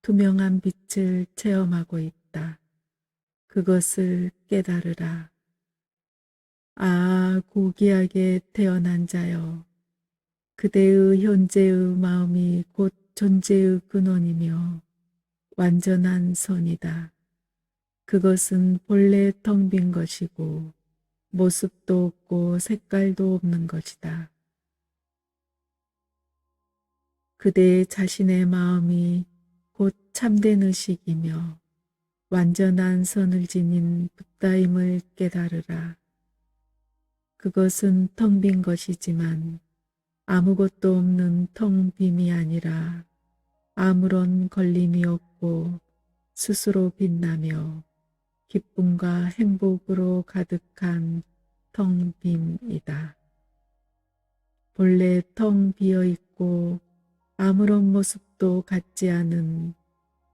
투명한 빛을 체험하고 있다. 그것을 깨달으라. 아, 고귀하게 태어난 자여, 그대의 현재의 마음이 곧 존재의 근원이며 완전한 선이다. 그것은 본래 텅 빈 것이고 모습도 없고 색깔도 없는 것이다. 그대 자신의 마음이 곧 참된 의식이며 완전한 선을 지닌 붓다임을 깨달으라. 그것은 텅 빈 것이지만 아무것도 없는 텅 빔이 아니라 아무런 걸림이 없고 스스로 빛나며 기쁨과 행복으로 가득한 텅 빔이다. 본래 텅 비어 있고 아무런 모습도 갖지 않은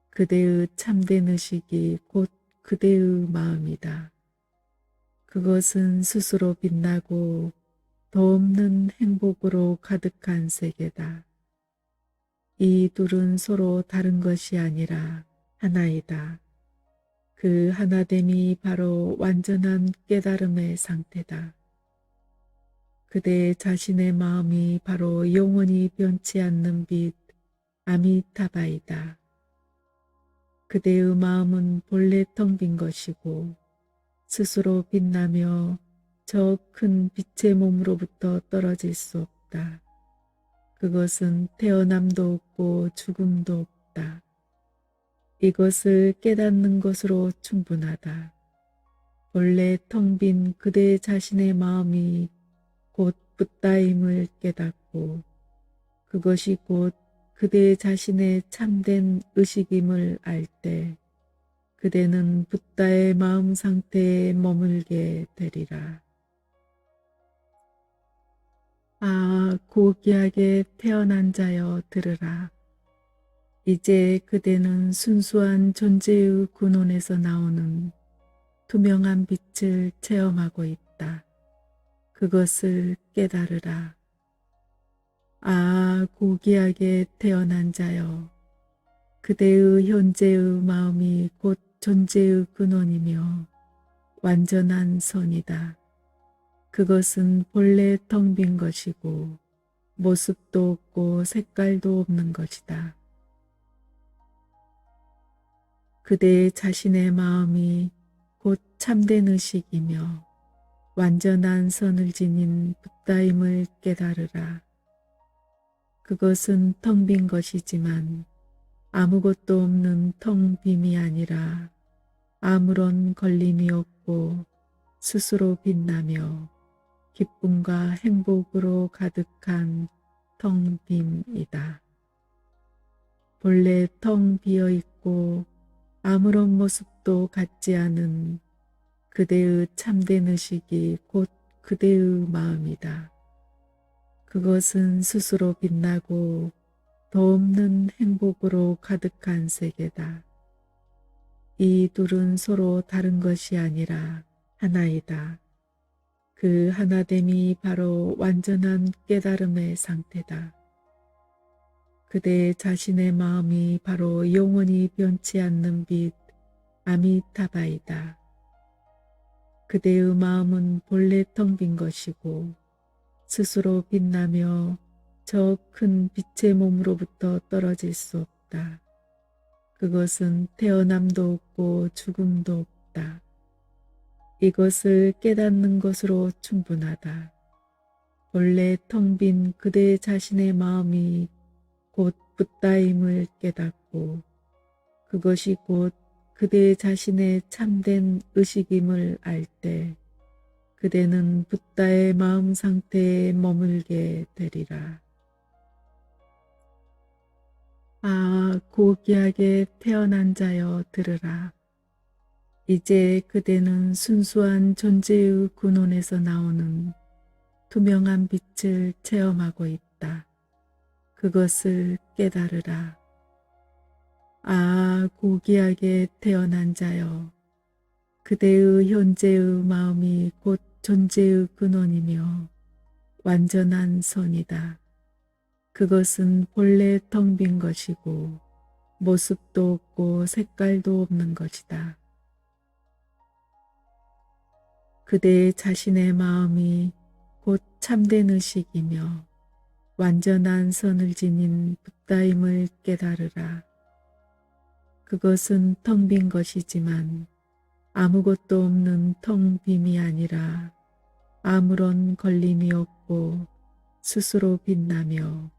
그대의 참된 의식이 곧 그대의 마음이다. 그것은 스스로 빛나고 더 없는 행복으로 가득한 세계다. 이 둘은 서로 다른 것이 아니라 하나이다. 그 하나됨이 바로 완전한 깨달음의 상태다. 그대 자신의 마음이 바로 영원히 변치 않는 빛 아미타바이다. 그대의 마음은 본래 텅 빈 것이고 스스로 빛나며 저 큰 빛의 몸으로부터 떨어질 수 없다. 그것은 태어남도 없고 죽음도 없다. 이것을 깨닫는 것으로 충분하다. 본래 텅 빈 그대 자신의 마음이 곧 붓다임을 깨닫고 그것이 곧 그대 자신의 참된 의식임을 알 때 그대는 붓다의 마음 상태에 머물게 되리라. 아, 고귀하게 태어난 자여 들으라. 이제 그대는 순수한 존재의 근원에서 나오는 투명한 빛을 체험하고 있다. 그것을 깨달으라. 아, 고귀하게 태어난 자여. 그대의 현재의 마음이 곧 존재의 근원이며 완전한 선이다. 그것은 본래 텅 빈 것이고 모습도 없고 색깔도 없는 것이다. 그대 자신의 마음이 곧 참된 의식이며 완전한 선을 지닌 붓다임을 깨달으라. 그것은 텅 빈 것이지만 아무것도 없는 텅 빔이 아니라 아무런 걸림이 없고 스스로 빛나며 기쁨과 행복으로 가득한 텅 빔이다. 본래 텅 비어 있고 아무런 모습도 갖지 않은 그대의 참된 의식이 곧 그대의 마음이다. 그것은 스스로 빛나고 더 없는 행복으로 가득한 세계다. 이 둘은 서로 다른 것이 아니라 하나이다. 그 하나됨이 바로 완전한 깨달음의 상태다. 그대 자신의 마음이 바로 영원히 변치 않는 빛 아미타바이다. 그대의 마음은 본래 텅 빈 것이고 스스로 빛나며 저 큰 빛의 몸으로부터 떨어질 수 없다. 그것은 태어남도 없고 죽음도 없다. 이것을 깨닫는 것으로 충분하다. 본래 텅 빈 그대 자신의 마음이 곧 붓다임을 깨닫고 그것이 곧 그대 자신의 참된 의식임을 알 때 그대는 붓다의 마음 상태에 머물게 되리라. 아, 고귀하게 태어난 자여 들으라. 이제 그대는 순수한 존재의 근원에서 나오는 투명한 빛을 체험하고 있다. 그것을 깨달으라. 아, 고귀하게 태어난 자여. 그대의 현재의 마음이 곧 존재의 근원이며 완전한 선이다. 그것은 본래 텅 빈 것이고 모습도 없고 색깔도 없는 것이다. 그대 자신의 마음이 곧 참된 의식이며 완전한 선을 지닌 붓다임을 깨달으라. 그것은 텅 빈 것이지만 아무것도 없는 텅 빔이 아니라 아무런 걸림이 없고 스스로 빛나며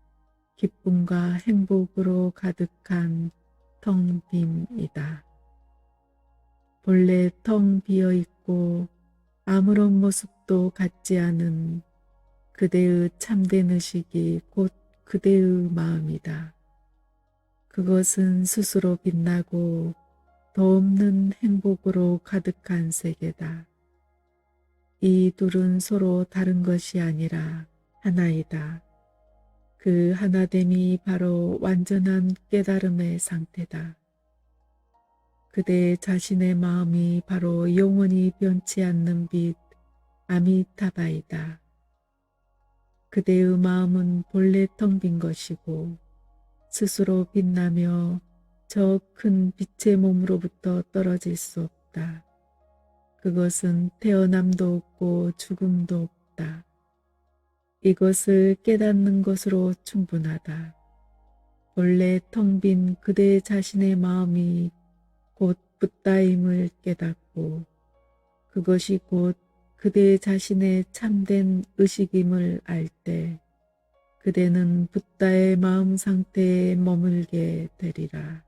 기쁨과 행복으로 가득한 텅 빔이다. 본래 텅 비어 있고 아무런 모습도 갖지 않은 그대의 참된 의식이 곧 그대의 마음이다. 그것은 스스로 빛나고 더 없는 행복으로 가득한 세계다. 이 둘은 서로 다른 것이 아니라 하나이다. 그 하나됨이 바로 완전한 깨달음의 상태다. 그대 자신의 마음이 바로 영원히 변치 않는 빛 아미타바이다. 그대의 마음은 본래 텅 빈 것이고 스스로 빛나며 저 큰 빛의 몸으로부터 떨어질 수 없다. 그것은 태어남도 없고 죽음도 없다. 이것을 깨닫는 것으로 충분하다. 본래 텅 빈 그대 자신의 마음이 곧 붓다임을 깨닫고 그것이 곧 그대 자신의 참된 의식임을 알 때 그대는 붓다의 마음 상태에 머물게 되리라.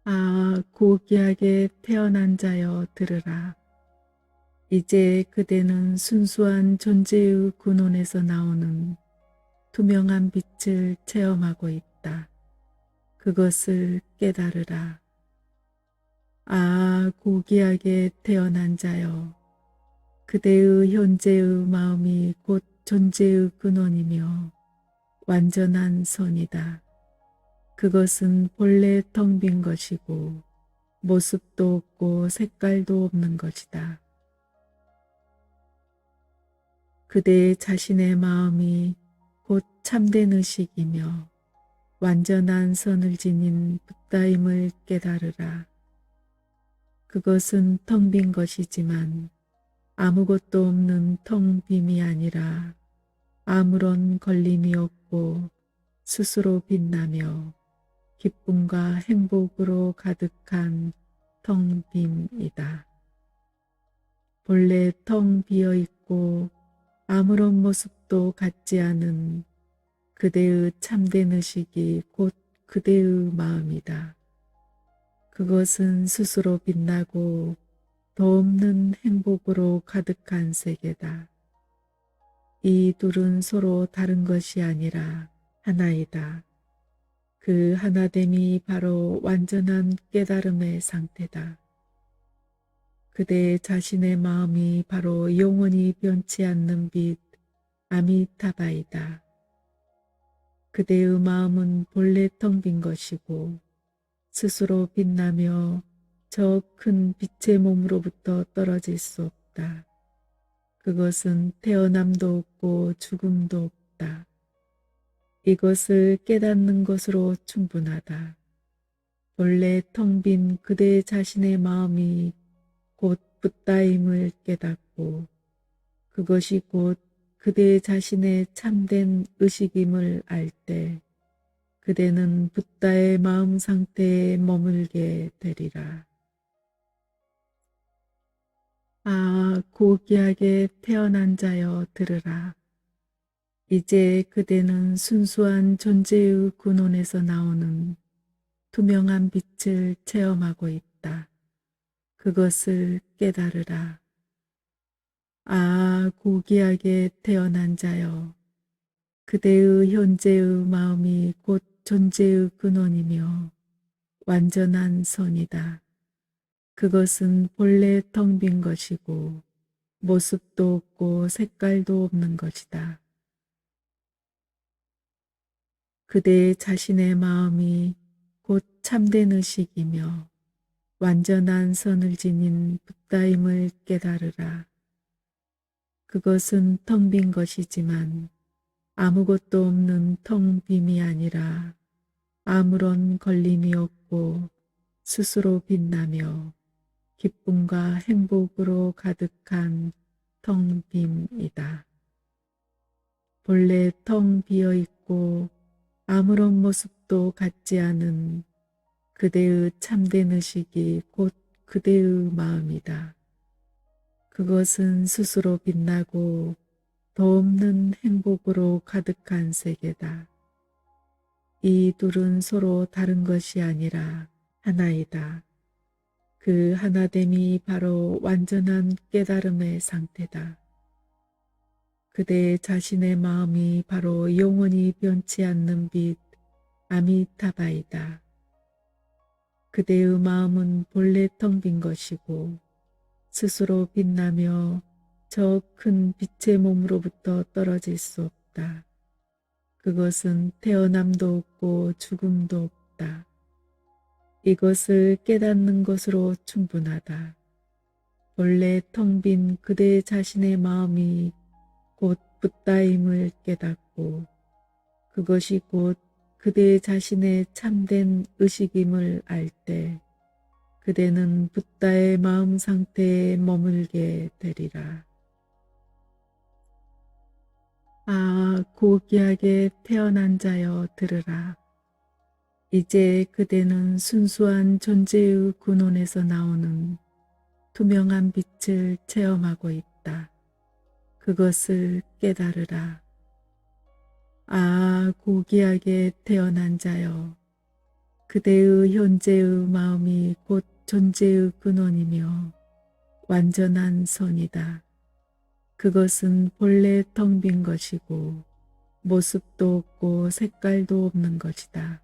아, 고귀하게 태어난 자여 들으라. 이제 그대는 순수한 존재의 근원에서 나오는 투명한 빛을 체험하고 있다. 그것을 깨달으라. 아, 고귀하게 태어난 자여. 그대의 현재의 마음이 곧 존재의 근원이며 완전한 선이다. 그것은 본래 텅 빈 것이고 모습도 없고 색깔도 없는 것이다. 그대 자신의 마음이 곧 참된 의식이며 완전한 선을 지닌 붓다임을 깨달으라. 그것은 텅 빈 것이지만 아무것도 없는 텅 빔이 아니라 아무런 걸림이 없고 스스로 빛나며 기쁨과 행복으로 가득한 텅 빔이다. 본래 텅 비어 있고 아무런 모습도 갖지 않은 그대의 참된 의식이 곧 그대의 마음이다. 그것은 스스로 빛나고 더 없는 행복으로 가득한 세계다. 이 둘은 서로 다른 것이 아니라 하나이다. 그 하나됨이 바로 완전한 깨달음의 상태다. 그대 자신의 마음이 바로 영원히 변치 않는 빛 아미타바이다. 그대의 마음은 본래 텅 빈 것이고 스스로 빛나며 저 큰 빛의 몸으로부터 떨어질 수 없다. 그것은 태어남도 없고 죽음도 없다. 이것을 깨닫는 것으로 충분하다. 본래 텅 빈 그대 자신의 마음이 곧 붓다임을 깨닫고 그것이 곧 그대 자신의 참된 의식임을 알 때 그대는 붓다의 마음 상태에 머물게 되리라. 아, 고귀하게 태어난 자여 들으라. 이제 그대는 순수한 존재의 근원에서 나오는 투명한 빛을 체험하고 있다. 그것을 깨달으라. 아, 고귀하게 태어난 자여. 그대의 현재의 마음이 곧 존재의 근원이며 완전한 선이다. 그것은 본래 텅 빈 것이고 모습도 없고 색깔도 없는 것이다. 그대 자신의 마음이 곧 참된 의식이며 완전한 선을 지닌 붓다임을 깨달으라. 그것은 텅 빈 것이지만 아무것도 없는 텅 빔이 아니라 아무런 걸림이 없고 스스로 빛나며 기쁨과 행복으로 가득한 텅 빔이다. 본래 텅 비어 있고 아무런 모습도 갖지 않은 그대의 참된 의식이 곧 그대의 마음이다. 그것은 스스로 빛나고 더없는 행복으로 가득한 세계다. 이 둘은 서로 다른 것이 아니라 하나이다. 그 하나됨이 바로 완전한 깨달음의 상태다. 그대 자신의 마음이 바로 영원히 변치 않는 빛 아미타바이다. 그대의 마음은 본래 텅 빈 것이고 스스로 빛나며 저 큰 빛의 몸으로부터 떨어질 수 없다. 그것은 태어남도 없고 죽음도 없다. 이것을 깨닫는 것으로 충분하다. 본래 텅 빈 그대 자신의 마음이 곧 붓다임을 깨닫고 그것이 곧 그대 자신의 참된 의식임을 알 때 그대는 붓다의 마음 상태에 머물게 되리라. 아, 고귀하게 태어난 자여 들으라. 이제 그대는 순수한 존재의 근원에서 나오는 투명한 빛을 체험하고 있다. 그것을 깨달으라. 아, 고귀하게 태어난 자여. 그대의 현재의 마음이 곧 존재의 근원이며 완전한 선이다. 그것은 본래 텅 빈 것이고 모습도 없고 색깔도 없는 것이다.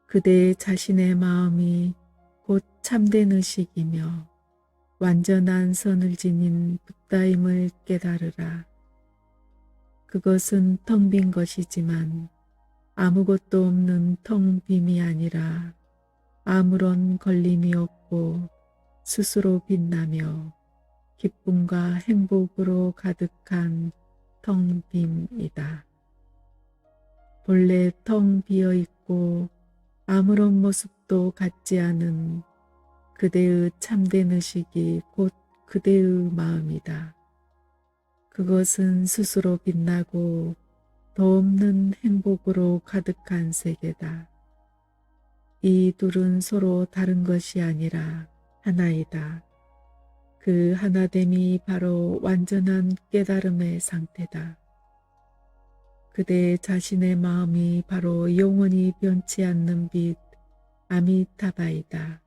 그대 자신의 마음이 곧 참된 의식이며 완전한 선을 지닌 붓다임을 깨달으라. 그것은 텅 빈 것이지만 아무것도 없는 텅 빔이 아니라 아무런 걸림이 없고 스스로 빛나며 기쁨과 행복으로 가득한 텅 빔이다. 본래 텅 비어 있고 아무런 모습도 갖지 않은 그대의 참된 의식이 곧 그대의 마음이다. 그것은 스스로 빛나고 더없는 행복으로 가득한 세계다. 이 둘은 서로 다른 것이 아니라 하나이다. 그 하나됨이 바로 완전한 깨달음의 상태다. 그대 자신의 마음이 바로 영원히 변치 않는 빛 아미타바이다.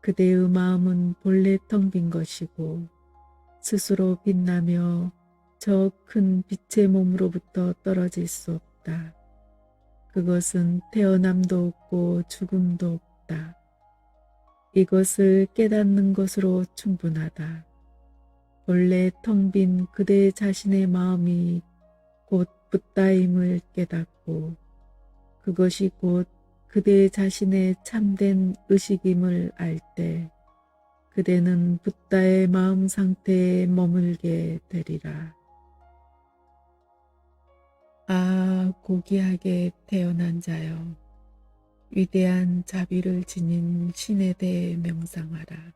그대의 마음은 본래 텅 빈 것이고 스스로 빛나며 저 큰 빛의 몸으로부터 떨어질 수 없다. 그것은 태어남도 없고 죽음도 없다. 이것을 깨닫는 것으로 충분하다. 본래 텅 빈 그대 자신의 마음이 곧 붓다임을 깨닫고 그것이 곧 그대 자신의 참된 의식임을 알 때 그대는 붓다의 마음 상태에 머물게 되리라. 아, 고귀하게 태어난 자여. 위대한 자비를 지닌 신에 대해 명상하라.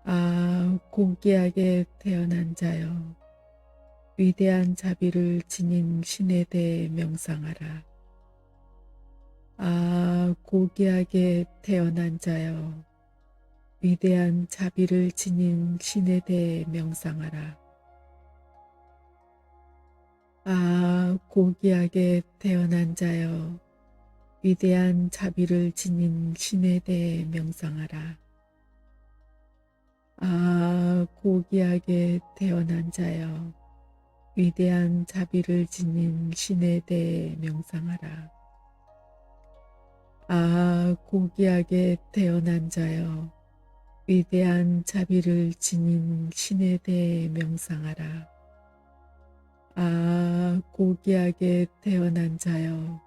아, 고귀하게 태어난 자여. 위대한 자비를 지닌 신에 대해 명상하라. 아, 고귀하게 태어난 자여. 위대한 자비를 지닌 신에 대해 명상하라. 아, 고귀하게 태어난 자여. 위대한 자비를 지닌 신에 대해 명상하라. 아, 고귀하게 태어난 자여. 위대한 자비를 지닌 신에 대해 명상하라. 아, 고귀하게 태어난 자여. 위대한 자비를 지닌 신에 대해 명상하라. 아, 고귀하게 태어난 자여.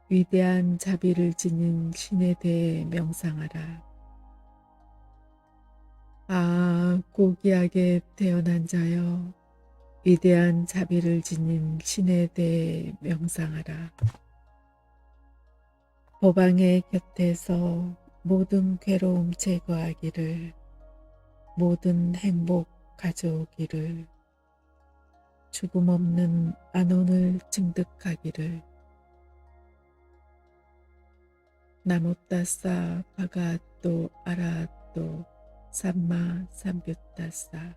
위대한 자비를 지닌 신에 대해 명상하라. 아, 고귀하게 태어난 자여. 위대한 자비를 지닌 신에 대해 명상하라. 법왕의 곁에서 모든 괴로움 제거하기를, 모든 행복 가져오기를, 죽음 없는 안온을 증득하기를. 나모따사 바가또 아라또 삼마 삼뷰따사